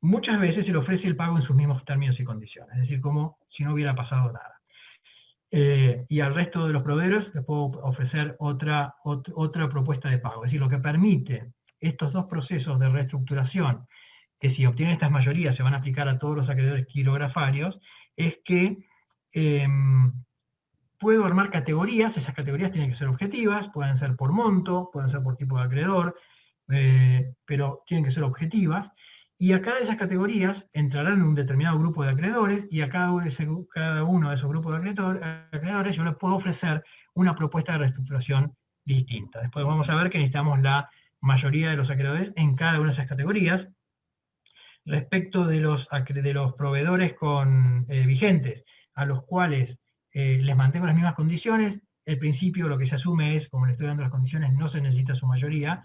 muchas veces se le ofrece el pago en sus mismos términos y condiciones, es decir, como si no hubiera pasado nada. Y al resto de los proveedores les puedo ofrecer otra propuesta de pago. Es decir, lo que permite estos dos procesos de reestructuración, que si obtienen estas mayorías se van a aplicar a todos los acreedores quirografarios, es que puedo armar categorías. Esas categorías tienen que ser objetivas, pueden ser por monto, pueden ser por tipo de acreedor, pero tienen que ser objetivas, y a cada de esas categorías entrarán un determinado grupo de acreedores, y a cada uno de esos grupos de acreedores yo les puedo ofrecer una propuesta de reestructuración distinta. Después vamos a ver que necesitamos la mayoría de los acreedores en cada una de esas categorías. Respecto de los proveedores vigentes, a los cuales les mantengo las mismas condiciones, el principio lo que se asume es, como le estoy dando las condiciones, no se necesita su mayoría,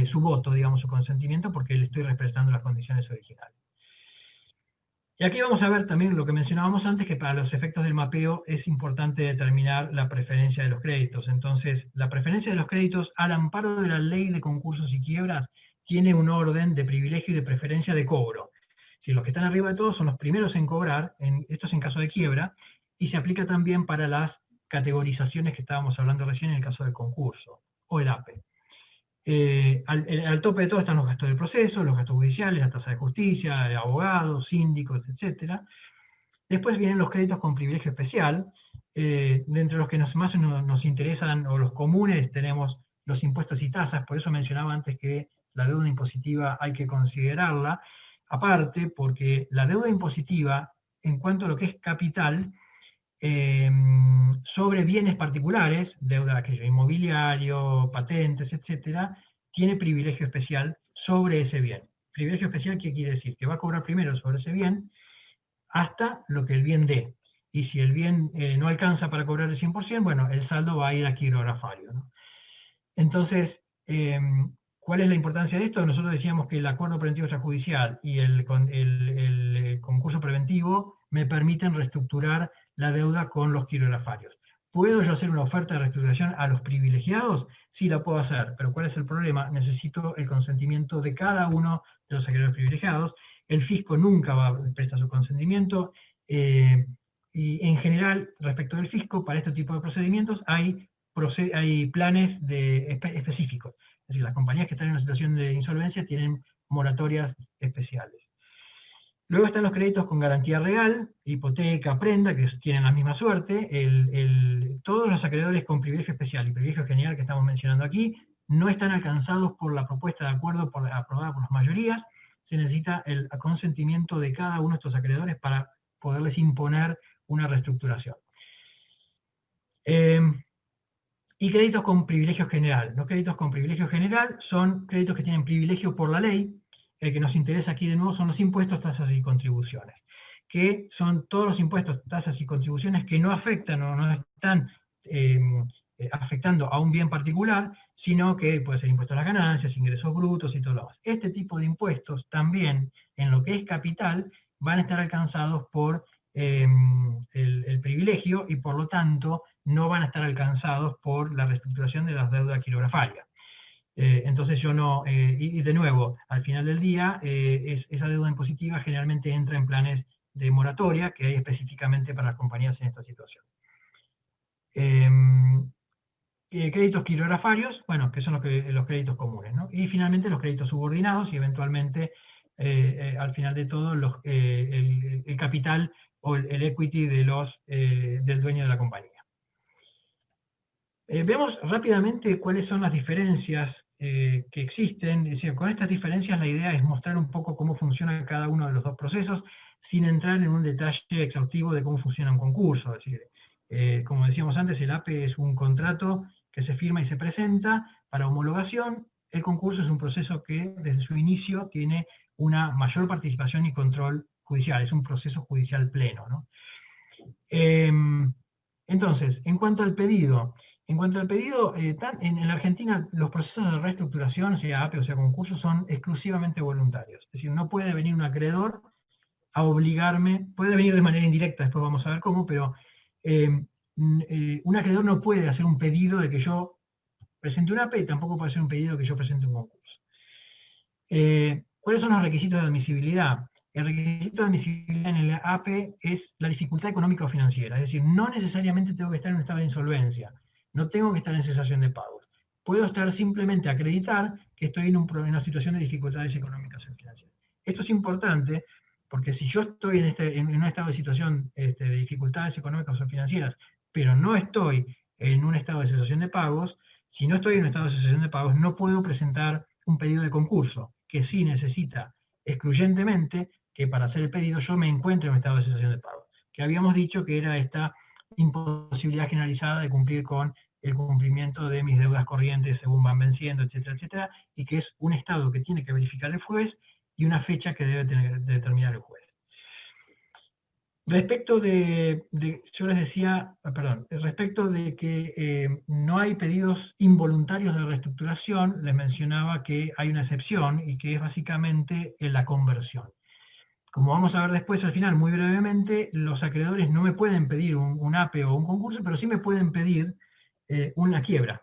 su voto, digamos, su consentimiento, porque le estoy respetando las condiciones originales. Y aquí vamos a ver también lo que mencionábamos antes, que para los efectos del mapeo es importante determinar la preferencia de los créditos. Entonces, la preferencia de los créditos, al amparo de la ley de concursos y quiebras, tiene un orden de privilegio y de preferencia de cobro. Si los que están arriba de todos son los primeros en cobrar, esto es en caso de quiebra, y se aplica también para las categorizaciones que estábamos hablando recién en el caso del concurso, o el APE. Al tope de todo están los gastos del proceso, los gastos judiciales, la tasa de justicia, de abogados, síndicos, etc. Después vienen los créditos con privilegio especial, de entre los que más nos interesan, o los comunes, tenemos los impuestos y tasas. Por eso mencionaba antes que la deuda impositiva hay que considerarla, aparte porque la deuda impositiva, en cuanto a lo que es capital, sobre bienes particulares, deuda de aquello inmobiliario, patentes, etcétera, tiene privilegio especial sobre ese bien. Privilegio especial, ¿qué quiere decir? Que va a cobrar primero sobre ese bien hasta lo que el bien dé. Y si el bien no alcanza para cobrar el 100%, bueno, el saldo va a ir a quirografario, ¿no? Entonces, ¿cuál es la importancia de esto? Nosotros decíamos que el acuerdo preventivo extrajudicial y el concurso preventivo me permiten reestructurar la deuda con los quirografarios. ¿Puedo yo hacer una oferta de reestructuración a los privilegiados? Sí, la puedo hacer, pero ¿cuál es el problema? Necesito el consentimiento de cada uno de los acreedores privilegiados. El fisco nunca va a prestar su consentimiento, y en general, respecto del fisco, para este tipo de procedimientos hay planes específicos. Es decir, las compañías que están en una situación de insolvencia tienen moratorias especiales. Luego están los créditos con garantía real, hipoteca, prenda, que tienen la misma suerte. Todos los acreedores con privilegio especial y privilegio general que estamos mencionando aquí no están alcanzados por la propuesta de acuerdo aprobada por las mayorías. Se necesita el consentimiento de cada uno de estos acreedores para poderles imponer una reestructuración. Y créditos con privilegio general. Los créditos con privilegio general son créditos que tienen privilegio por la ley. El que nos interesa aquí de nuevo son los impuestos, tasas y contribuciones, que son todos los impuestos, tasas y contribuciones que no afectan o no están afectando a un bien particular, sino que puede ser impuesto a las ganancias, ingresos brutos y todo lo demás. Este tipo de impuestos también, en lo que es capital, van a estar alcanzados por el privilegio, y por lo tanto no van a estar alcanzados por la reestructuración de las deudas quirografarias. Entonces yo no, y de nuevo, al final del día, esa deuda impositiva generalmente entra en planes de moratoria que hay específicamente para las compañías en esta situación. Créditos quirografarios, bueno, que son los créditos comunes, ¿no? Y finalmente los créditos subordinados y eventualmente, al final de todo, el capital o el equity del dueño de la compañía. Veamos rápidamente cuáles son las diferencias que existen. Es decir, con estas diferencias la idea es mostrar un poco cómo funciona cada uno de los dos procesos, sin entrar en un detalle exhaustivo de cómo funciona un concurso. Es decir, como decíamos antes, el APE es un contrato que se firma y se presenta para homologación. El concurso es un proceso que desde su inicio tiene una mayor participación y control judicial, es un proceso judicial pleno, ¿no? Entonces, en cuanto al pedido, en la Argentina los procesos de reestructuración, sea APE o sea concurso, son exclusivamente voluntarios. Es decir, no puede venir un acreedor a obligarme, puede venir de manera indirecta, después vamos a ver cómo, pero un acreedor no puede hacer un pedido de que yo presente un APE, y tampoco puede hacer un pedido de que yo presente un concurso. ¿Cuáles son los requisitos de admisibilidad? El requisito de admisibilidad en el APE es la dificultad económica o financiera, es decir, no necesariamente tengo que estar en un estado de insolvencia, no tengo que estar en cesación de pagos. Puedo estar simplemente acreditar que estoy en una situación de dificultades económicas o financieras. Esto es importante porque si yo estoy en un estado de situación de dificultades económicas o financieras, pero no estoy en un estado de cesación de pagos, si no estoy en un estado de cesación de pagos, no puedo presentar un pedido de concurso, que sí necesita excluyentemente que para hacer el pedido yo me encuentre en un estado de cesación de pagos, que habíamos dicho que era esta imposibilidad generalizada de cumplir con el cumplimiento de mis deudas corrientes según van venciendo, etcétera, etcétera, y que es un estado que tiene que verificar el juez y una fecha que debe determinar el juez. Respecto yo les decía, perdón, respecto de que no hay pedidos involuntarios de reestructuración, les mencionaba que hay una excepción y que es básicamente la conversión. Como vamos a ver después al final, muy brevemente, los acreedores no me pueden pedir un APE o un concurso, pero sí me pueden pedir una quiebra.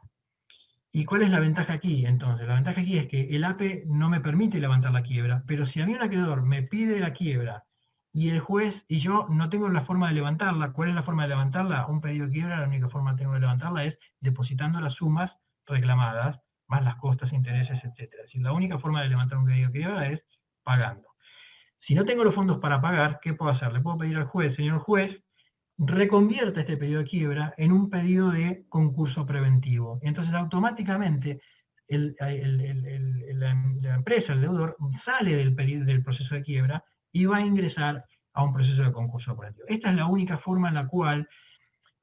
¿Y cuál es la ventaja aquí? Entonces, la ventaja aquí es que el APE no me permite levantar la quiebra, pero si a mí un acreedor me pide la quiebra y el juez y yo no tengo la forma de levantarla, ¿cuál es la forma de levantarla? Un pedido de quiebra, la única forma que tengo de levantarla es depositando las sumas reclamadas, más las costas, intereses, etc. Es decir, la única forma de levantar un pedido de quiebra es pagando. Si no tengo los fondos para pagar, ¿qué puedo hacer? Le puedo pedir al juez, señor juez, reconvierta este pedido de quiebra en un pedido de concurso preventivo. Entonces automáticamente la empresa, el deudor, sale del proceso de quiebra y va a ingresar a un proceso de concurso preventivo. Esta es la única forma en la cual,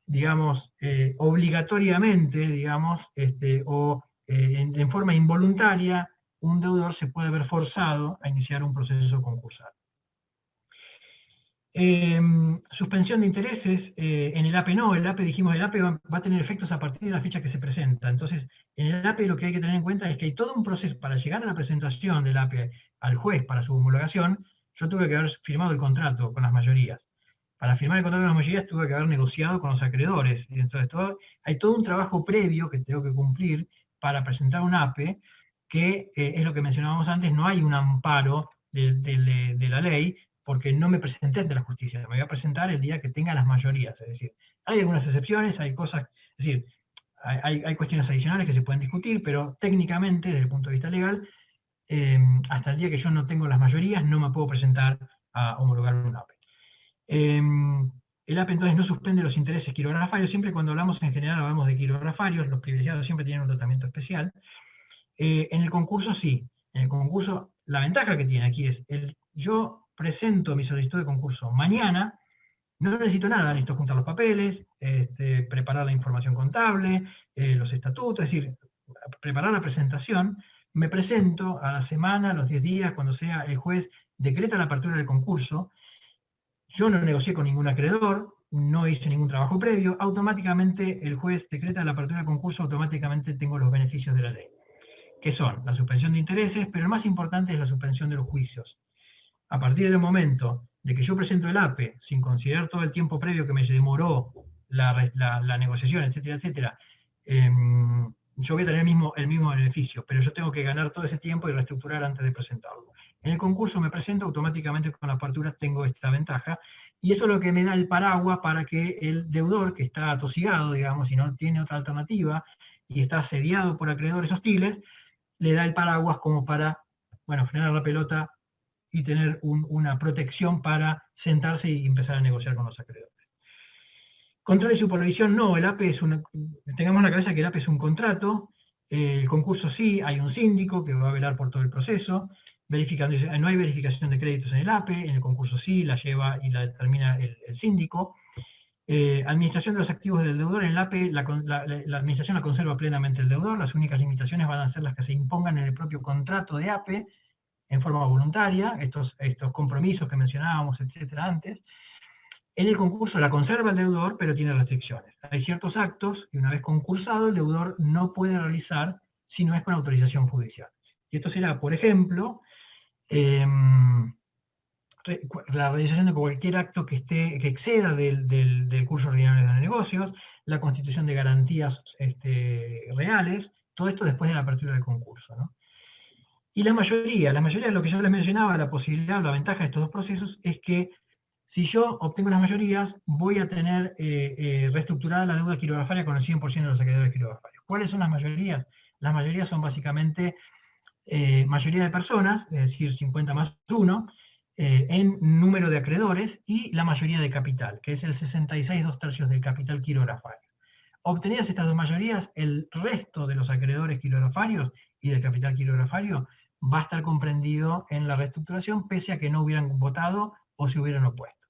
digamos, obligatoriamente, digamos, en forma involuntaria, un deudor se puede ver forzado a iniciar un proceso concursal. Suspensión de intereses, en el APE no, el APE dijimos, el APE va a tener efectos a partir de la fecha que se presenta. Entonces, en el APE lo que hay que tener en cuenta es que hay todo un proceso para llegar a la presentación del APE al juez para su homologación. Yo tuve que haber firmado el contrato con las mayorías. Para firmar el contrato con las mayorías tuve que haber negociado con los acreedores. Y entonces hay todo un trabajo previo que tengo que cumplir para presentar un APE, que es lo que mencionábamos antes, no hay un amparo de la ley, porque no me presenté ante la justicia, me voy a presentar el día que tenga las mayorías. Es decir, hay algunas excepciones, hay cosas, es decir, hay cuestiones adicionales que se pueden discutir, pero técnicamente, desde el punto de vista legal, hasta el día que yo no tengo las mayorías, no me puedo presentar a homologar un APE. El APE entonces no suspende los intereses quirografarios, siempre cuando hablamos en general hablamos de quirografarios, los privilegiados siempre tienen un tratamiento especial. En el concurso sí, en el concurso la ventaja que tiene aquí es, yo presento mi solicitud de concurso mañana, no necesito nada, necesito juntar los papeles, preparar la información contable, los estatutos, es decir, preparar la presentación, me presento a la semana, a los 10 días, cuando sea el juez decreta la apertura del concurso, yo no negocié con ningún acreedor, no hice ningún trabajo previo, automáticamente el juez decreta la apertura del concurso, automáticamente tengo los beneficios de la ley, que son la suspensión de intereses, pero lo más importante es la suspensión de los juicios. A partir del momento de que yo presento el APE, sin considerar todo el tiempo previo que me demoró la negociación, etcétera, etcétera, yo voy a tener el mismo beneficio, pero yo tengo que ganar todo ese tiempo y reestructurar antes de presentarlo. En el concurso me presento, automáticamente con la apertura tengo esta ventaja, y eso es lo que me da el paraguas para que el deudor, que está atosigado, digamos, y no tiene otra alternativa, y está asediado por acreedores hostiles, le da el paraguas como para, bueno, frenar la pelota y tener una protección para sentarse y empezar a negociar con los acreedores. Control y supervisión no, el APE tengamos en la cabeza que el APE es un contrato, el concurso sí, hay un síndico que va a velar por todo el proceso, no hay verificación de créditos en el APE, en el concurso sí, la lleva y la determina el síndico. Administración de los activos del deudor, en el APE la administración la conserva plenamente el deudor, las únicas limitaciones van a ser las que se impongan en el propio contrato de APE, en forma voluntaria, estos compromisos que mencionábamos, etcétera, antes. En el concurso la conserva el deudor, pero tiene restricciones. Hay ciertos actos que una vez concursado el deudor no puede realizar si no es con autorización judicial. Y esto será, por ejemplo, la realización de cualquier acto que exceda del curso ordinario de negocios, la constitución de garantías reales, todo esto después de la apertura del concurso, ¿no? Y la mayoría de lo que yo les mencionaba, la posibilidad, la ventaja de estos dos procesos es que si yo obtengo las mayorías, voy a tener reestructurada la deuda quirografaria con el 100% de los acreedores quirografarios. ¿Cuáles son las mayorías? Las mayorías son básicamente mayoría de personas, es decir, 50 más 1, en número de acreedores, y la mayoría de capital, que es el 66 2/3 del capital quirografario. Obtenidas estas dos mayorías, el resto de los acreedores quirografarios y del capital quirografario va a estar comprendido en la reestructuración, pese a que no hubieran votado o se hubieran opuesto.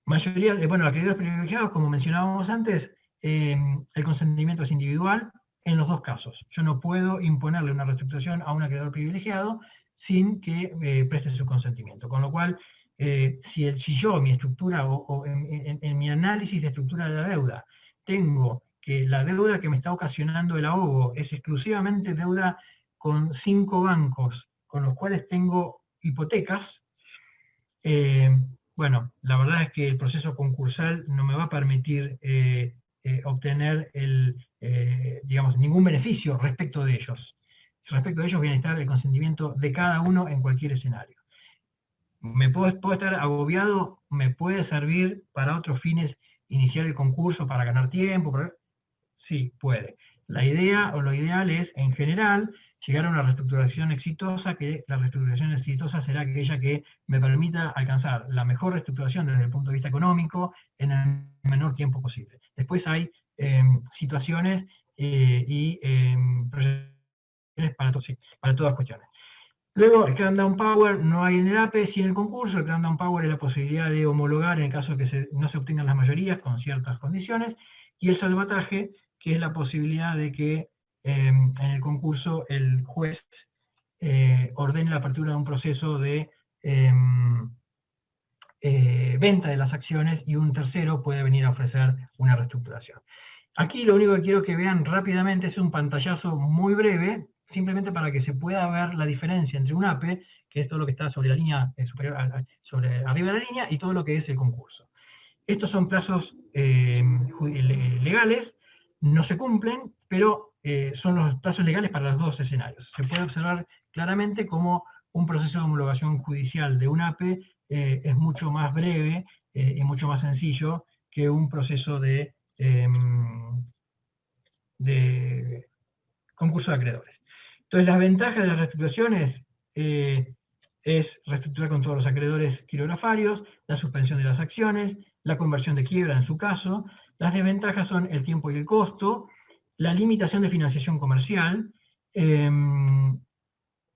Mayoría, bueno, acreedores privilegiados, como mencionábamos antes, el consentimiento es individual en los dos casos. Yo no puedo imponerle una reestructuración a un acreedor privilegiado sin que preste su consentimiento. Con lo cual, si yo, mi estructura o en mi análisis de estructura de la deuda, tengo que la deuda que me está ocasionando el ahogo es exclusivamente deuda con 5 bancos, con los cuales tengo hipotecas, bueno, la verdad es que el proceso concursal no me va a permitir obtener digamos, ningún beneficio respecto de ellos. Respecto de ellos voy a necesitar el consentimiento de cada uno en cualquier escenario. Puedo estar agobiado, me puede servir para otros fines iniciar el concurso para ganar tiempo, sí, puede. La idea o lo ideal es, en general, llegar a una reestructuración exitosa, que la reestructuración exitosa será aquella que me permita alcanzar la mejor reestructuración desde el punto de vista económico en el menor tiempo posible. Después hay situaciones y proyecciones para todas cuestiones. Luego, el Cram Down Power no hay en el APE, sí en el concurso. El Cram Down Power es la posibilidad de homologar en el caso de que no se obtengan las mayorías con ciertas condiciones. Y el salvataje, que es la posibilidad de que en el concurso el juez ordene la apertura de un proceso de venta de las acciones y un tercero puede venir a ofrecer una reestructuración. Aquí lo único que quiero que vean rápidamente es un pantallazo muy breve, simplemente para que se pueda ver la diferencia entre un APE, que es todo lo que está sobre la línea superior, arriba de la línea, y todo lo que es el concurso. Estos son plazos legales, no se cumplen, pero son los plazos legales para los dos escenarios. Se puede observar claramente cómo un proceso de homologación judicial de un APE es mucho más breve y mucho más sencillo que un proceso de concurso de acreedores. Entonces, las ventajas de las reestructuraciones es reestructurar con todos los acreedores quirografarios, la suspensión de las acciones, la conversión de quiebra en su caso. Las desventajas son el tiempo y el costo, la limitación de financiación comercial.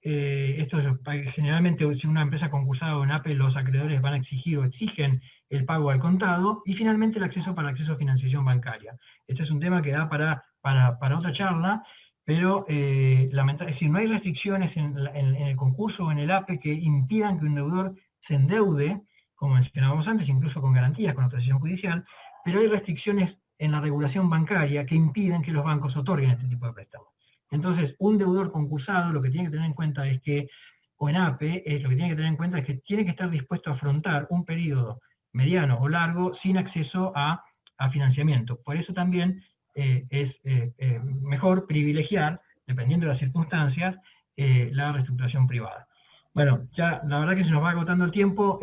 Esto es, generalmente, si una empresa concursada o en APE, los acreedores van a exigir o exigen el pago al contado, y finalmente el acceso para acceso a financiación bancaria. Este es un tema que da para otra charla, pero si no hay restricciones en el concurso o en el APE que impidan que un deudor se endeude, como mencionábamos antes, incluso con garantías, con autorización judicial, pero hay restricciones en la regulación bancaria que impiden que los bancos otorguen este tipo de préstamos. Entonces, un deudor concursado lo que tiene que tener en cuenta es que, o en APE, lo que tiene que tener en cuenta es que tiene que estar dispuesto a afrontar un periodo mediano o largo sin acceso a financiamiento. Por eso también es mejor privilegiar, dependiendo de las circunstancias, la reestructuración privada. Bueno, ya la verdad que se nos va agotando el tiempo,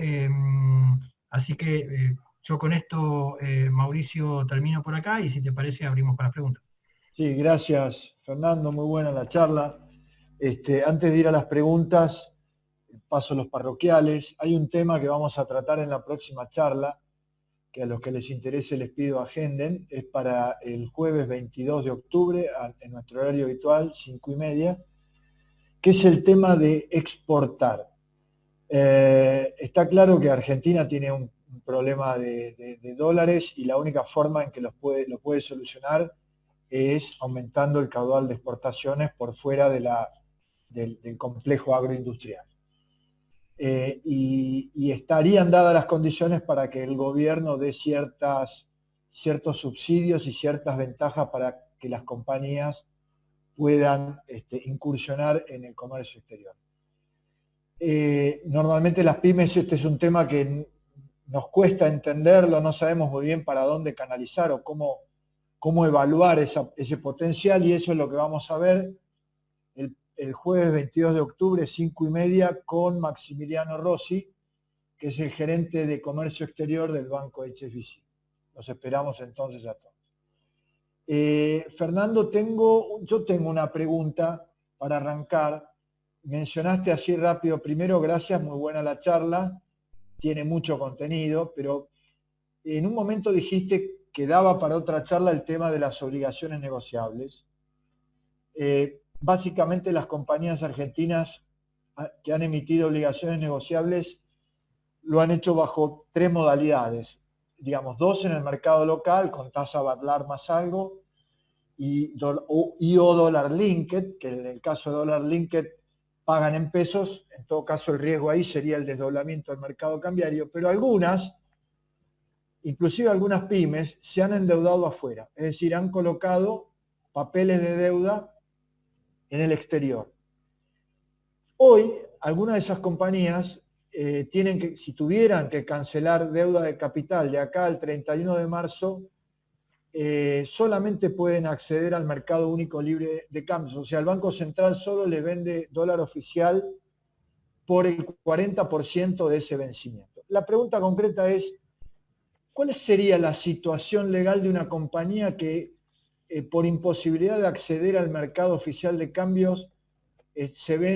así que yo con esto, Mauricio, termino por acá, y si te parece abrimos para preguntas. Sí, gracias Fernando, muy buena la charla. Antes de ir a las preguntas, paso a los parroquiales. Hay un tema que vamos a tratar en la próxima charla, que a los que les interese les pido agenden, es para el jueves 22 de octubre, en nuestro horario habitual, 5:30, que es el tema de exportar. Está claro que Argentina tiene un problema de dólares, y la única forma en que lo puede solucionar es aumentando el caudal de exportaciones por fuera del complejo agroindustrial. Y estarían dadas las condiciones para que el gobierno dé ciertos subsidios y ciertas ventajas para que las compañías puedan incursionar en el comercio exterior. Normalmente las pymes, este es un tema que nos cuesta entenderlo, no sabemos muy bien para dónde canalizar o cómo evaluar ese potencial, y eso es lo que vamos a ver el jueves 22 de octubre, 5:30, con Maximiliano Rossi, que es el gerente de comercio exterior del Banco HSBC. Los esperamos entonces a todos. Fernando, yo tengo una pregunta para arrancar. Mencionaste así rápido, primero, gracias, muy buena la charla, tiene mucho contenido, pero en un momento dijiste que daba para otra charla el tema de las obligaciones negociables. Básicamente las compañías argentinas que han emitido obligaciones negociables lo han hecho bajo 3 modalidades. Digamos, 2 en el mercado local, con tasa Badlar más algo, y o dólar linked, que en el caso de dólar linked pagan en pesos, en todo caso el riesgo ahí sería el desdoblamiento del mercado cambiario, pero algunas, inclusive algunas pymes, se han endeudado afuera, es decir, han colocado papeles de deuda en el exterior. Hoy, algunas de esas compañías tienen que, si tuvieran que cancelar deuda de capital de acá al 31 de marzo, solamente pueden acceder al mercado único libre de cambios. O sea, el Banco Central solo le vende dólar oficial por el 40% de ese vencimiento. La pregunta concreta es, ¿cuál sería la situación legal de una compañía que por imposibilidad de acceder al mercado oficial de cambios se ve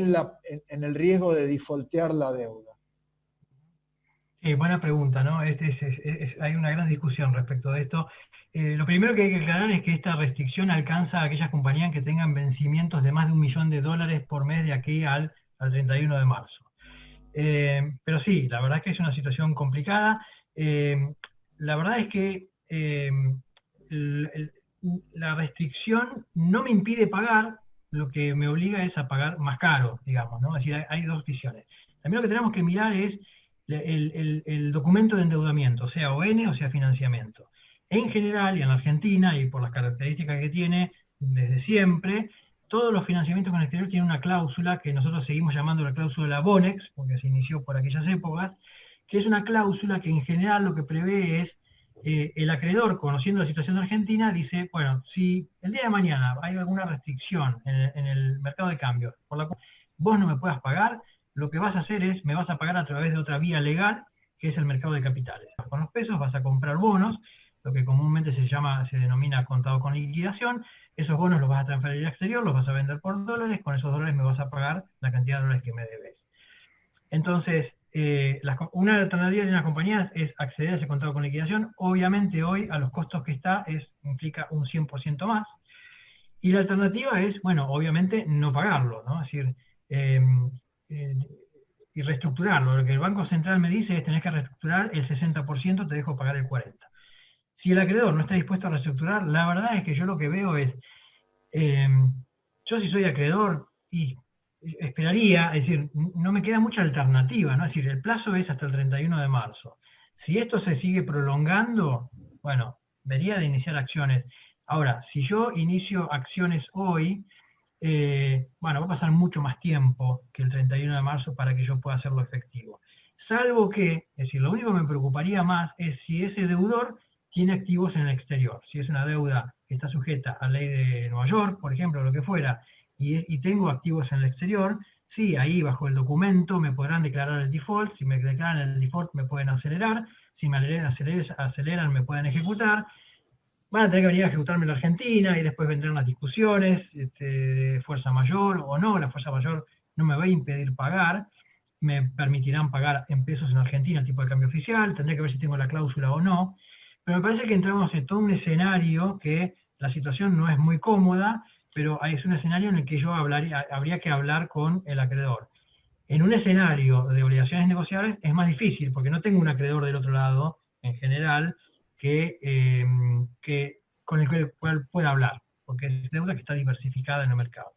en el riesgo de defaultear la deuda? Buena pregunta, ¿no? Hay una gran discusión respecto de esto. Lo primero que hay que aclarar es que esta restricción alcanza a aquellas compañías que tengan vencimientos de más de $1 millón por mes de aquí al 31 de marzo. Pero sí, la verdad es que es una situación complicada. La verdad es que la restricción no me impide pagar, lo que me obliga es a pagar más caro, digamos, ¿no? Es decir, hay dos visiones. También lo que tenemos que mirar es el documento de endeudamiento, sea ON o sea financiamiento. En general, y en la Argentina, y por las características que tiene desde siempre, todos los financiamientos con el exterior tienen una cláusula que nosotros seguimos llamando la cláusula Bonex, porque se inició por aquellas épocas, que es una cláusula que en general lo que prevé es el acreedor, conociendo la situación de Argentina, dice, bueno, si el día de mañana hay alguna restricción en el mercado de cambios por la cual vos no me puedas pagar, lo que vas a hacer es, me vas a pagar a través de otra vía legal, que es el mercado de capitales. Con los pesos vas a comprar bonos, lo que comúnmente se denomina contado con liquidación. Esos bonos los vas a transferir al exterior, los vas a vender por dólares, con esos dólares me vas a pagar la cantidad de dólares que me debes. Entonces, una alternativa de una compañía es acceder a ese contado con liquidación. Obviamente hoy, a los costos que está, implica un 100% más. Y la alternativa es, bueno, obviamente no pagarlo, ¿no? Es decir, y reestructurarlo. Lo que el Banco Central me dice es tenés que reestructurar el 60%, te dejo pagar el 40%. Si el acreedor no está dispuesto a reestructurar, la verdad es que yo lo que veo es, yo si soy acreedor y esperaría, es decir, no me queda mucha alternativa, ¿no? Es decir, el plazo es hasta el 31 de marzo. Si esto se sigue prolongando, bueno, vería de iniciar acciones. Ahora, si yo inicio acciones hoy, bueno, va a pasar mucho más tiempo que el 31 de marzo para que yo pueda hacerlo efectivo. Salvo que, es decir, lo único que me preocuparía más es si ese deudor tiene activos en el exterior. Si es una deuda que está sujeta a ley de Nueva York, por ejemplo, lo que fuera, y tengo activos en el exterior, sí, ahí bajo el documento me podrán declarar el default. Si me declaran el default me pueden acelerar, si me aceleran me pueden ejecutar. Van a tener que venir a ejecutarme en la Argentina y después vendrán las discusiones, de fuerza mayor o no. La fuerza mayor no me va a impedir pagar, me permitirán pagar en pesos en Argentina, el tipo de cambio oficial, tendré que ver si tengo la cláusula o no. Pero me parece que entramos en todo un escenario que la situación no es muy cómoda, pero es un escenario en el que yo habría que hablar con el acreedor. En un escenario de obligaciones negociables es más difícil, porque no tengo un acreedor del otro lado, en general, con el cual pueda hablar, porque es deuda que está diversificada en el mercado.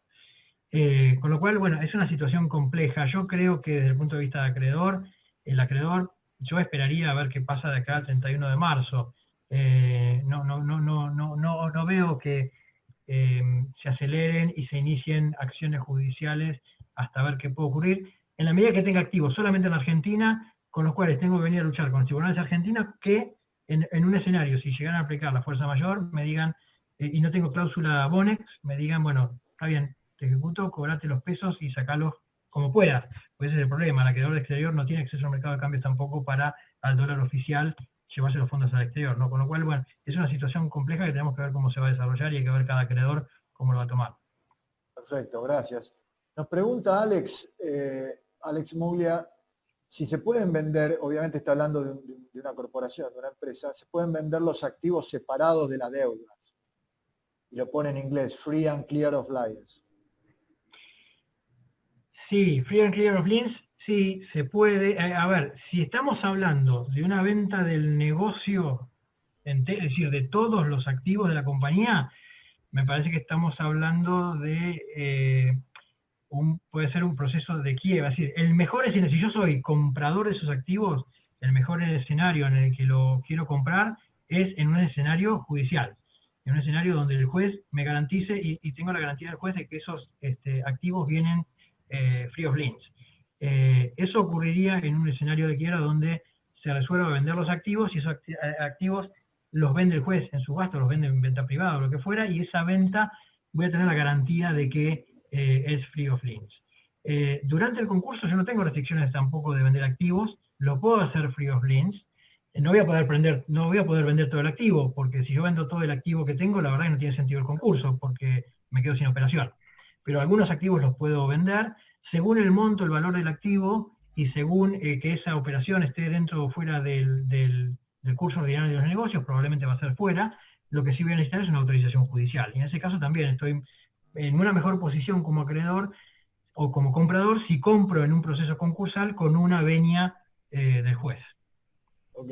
Con lo cual, bueno, es una situación compleja. Yo creo que desde el punto de vista del acreedor, el acreedor, yo esperaría a ver qué pasa de acá al 31 de marzo. No veo que se aceleren y se inicien acciones judiciales hasta ver qué puede ocurrir. En la medida que tenga activos solamente en la Argentina, con los cuales tengo que venir a luchar con los tribunales argentinos, que en un escenario, si llegan a aplicar la fuerza mayor, me digan, y no tengo cláusula Bonex, me digan, bueno, está bien, te ejecuto, cobrate los pesos y sacalos como puedas. Pues ese es el problema, el acreedor del exterior no tiene acceso al mercado de cambios tampoco para al dólar oficial llevarse los fondos al exterior, ¿no? Con lo cual, bueno, es una situación compleja que tenemos que ver cómo se va a desarrollar y hay que ver cada acreedor cómo lo va a tomar. Perfecto, gracias. Nos pregunta Alex Muglia, si se pueden vender, obviamente está hablando de una corporación, de una empresa, se pueden vender los activos separados de las deudas. Y lo pone en inglés, free and clear of liens. Sí, free and clear of liens, sí, se puede. A ver, si estamos hablando de una venta del negocio, es decir, de todos los activos de la compañía, me parece que estamos hablando de puede ser un proceso de quiebra. Es decir, el mejor escenario, si yo soy comprador de esos activos, el mejor escenario en el que lo quiero comprar es en un escenario judicial, en un escenario donde el juez me garantice y tengo la garantía del juez de que esos activos vienen free of liens. Eso ocurriría en un escenario de quiebra donde se resuelva vender los activos y esos activos los vende el juez en subasta, los vende en venta privada o lo que fuera, y esa venta voy a tener la garantía de que es free of liens. Durante el concurso yo no tengo restricciones tampoco de vender activos, lo puedo hacer free of liens. No voy a poder vender todo el activo, porque si yo vendo todo el activo que tengo, la verdad que no tiene sentido el concurso, porque me quedo sin operación. Pero algunos activos los puedo vender según el monto, el valor del activo, y según que esa operación esté dentro o fuera del curso ordinario de los negocios, probablemente va a ser fuera. Lo que sí voy a necesitar es una autorización judicial. Y en ese caso también estoy en una mejor posición como acreedor o como comprador si compro en un proceso concursal con una venia del juez. Ok.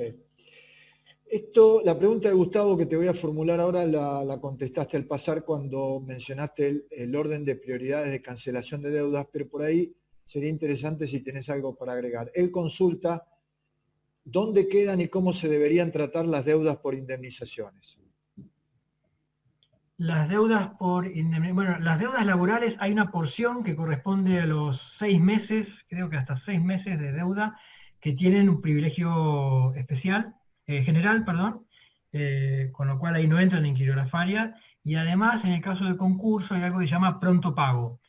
La pregunta de Gustavo que te voy a formular ahora la contestaste al pasar cuando mencionaste el orden de prioridades de cancelación de deudas, pero por ahí sería interesante si tenés algo para agregar. Él consulta dónde quedan y cómo se deberían tratar las deudas por indemnizaciones. Las deudas las deudas laborales, hay una porción que corresponde a los 6 meses, creo que hasta 6 meses de deuda, que tienen un privilegio especial, general, perdón, con lo cual ahí no entran en quirografaria, y además en el caso del concurso hay algo que se llama pronto pago,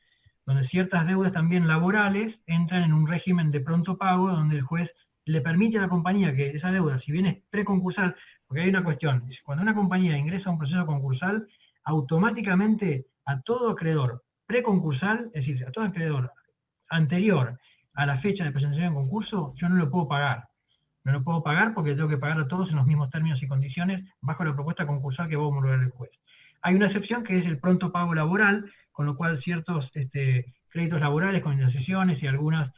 donde ciertas deudas también laborales entran en un régimen de pronto pago, donde el juez le permite a la compañía que esa deuda, si bien es preconcursal, porque hay una cuestión, cuando una compañía ingresa a un proceso concursal, automáticamente a todo acreedor preconcursal, es decir, a todo acreedor anterior a la fecha de presentación del concurso, yo no lo puedo pagar. No lo puedo pagar porque tengo que pagar a todos en los mismos términos y condiciones bajo la propuesta concursal que va a homologar el juez. Hay una excepción que es el pronto pago laboral, con lo cual ciertos créditos laborales con indemnizaciones y algunos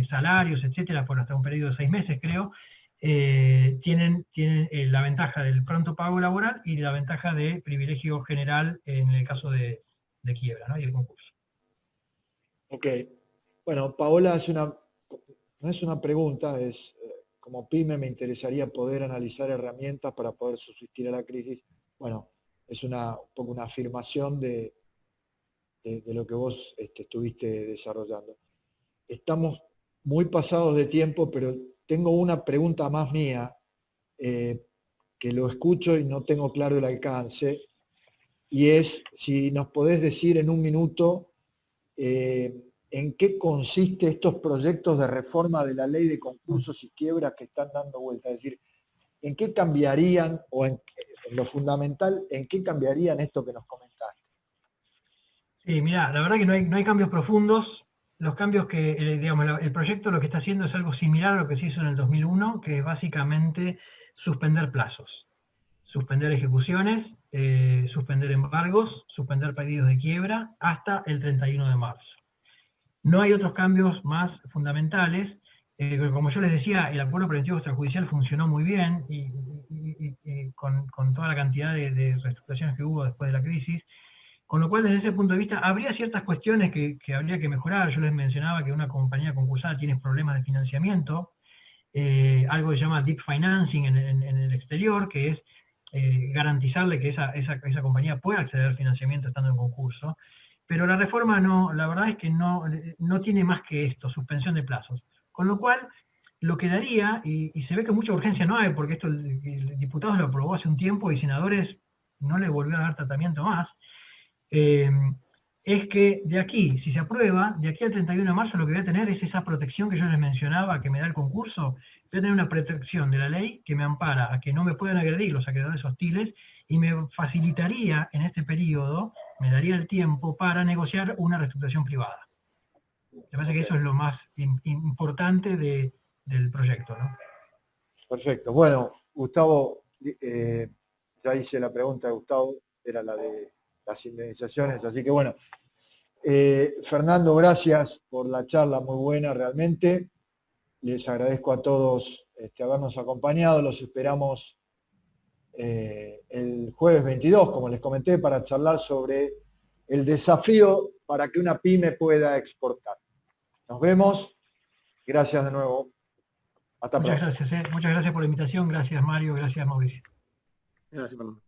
salarios, etcétera, por hasta un periodo de 6 meses, creo, tienen la ventaja del pronto pago laboral y la ventaja de privilegio general en el caso de quiebra, ¿no? Y el concurso. Ok. Bueno, Paola no es una pregunta, es como pyme me interesaría poder analizar herramientas para poder subsistir a la crisis. Bueno, es un poco una afirmación de lo que vos estuviste desarrollando. Estamos muy pasados de tiempo, pero tengo una pregunta más mía, que lo escucho y no tengo claro el alcance, y es si nos podés decir en un minuto en qué consiste estos proyectos de reforma de la ley de concursos y quiebras que están dando vuelta. Es decir, ¿en qué cambiarían, o en lo fundamental, en qué cambiarían esto que nos comentaste? Sí, mira, la verdad que no hay cambios profundos. Los cambios que, digamos, el proyecto lo que está haciendo es algo similar a lo que se hizo en el 2001, que es básicamente suspender plazos, suspender ejecuciones, suspender embargos, suspender pedidos de quiebra hasta el 31 de marzo. No hay otros cambios más fundamentales. Como yo les decía, el acuerdo preventivo extrajudicial funcionó muy bien y con toda la cantidad de reestructuraciones que hubo después de la crisis. Con lo cual, desde ese punto de vista, habría ciertas cuestiones que habría que mejorar. Yo les mencionaba que una compañía concursada tiene problemas de financiamiento, algo que se llama deep financing en el exterior, que es garantizarle que esa compañía pueda acceder al financiamiento estando en concurso. Pero la reforma la verdad es que no tiene más que esto, suspensión de plazos. Con lo cual, lo que daría, y se ve que mucha urgencia no hay, porque esto el diputado lo aprobó hace un tiempo y senadores no le volvió a dar tratamiento más, es que de aquí, si se aprueba, de aquí al 31 de marzo lo que voy a tener es esa protección que yo les mencionaba que me da el concurso. Voy a tener una protección de la ley que me ampara a que no me puedan agredir los acreedores hostiles y me facilitaría en este periodo, me daría el tiempo para negociar una reestructuración privada. Me parece que eso es lo más importante del proyecto, ¿no? Perfecto. Bueno, Gustavo, ya hice la pregunta de Gustavo, era la de las indemnizaciones, así que bueno. Fernando, gracias por la charla, muy buena realmente. Les agradezco a todos habernos acompañado, los esperamos el jueves 22, como les comenté, para charlar sobre el desafío para que una pyme pueda exportar. Nos vemos. Gracias de nuevo. Hasta pronto. Muchas gracias por la invitación. Gracias, Mario. Gracias, Mauricio. Gracias, perdón.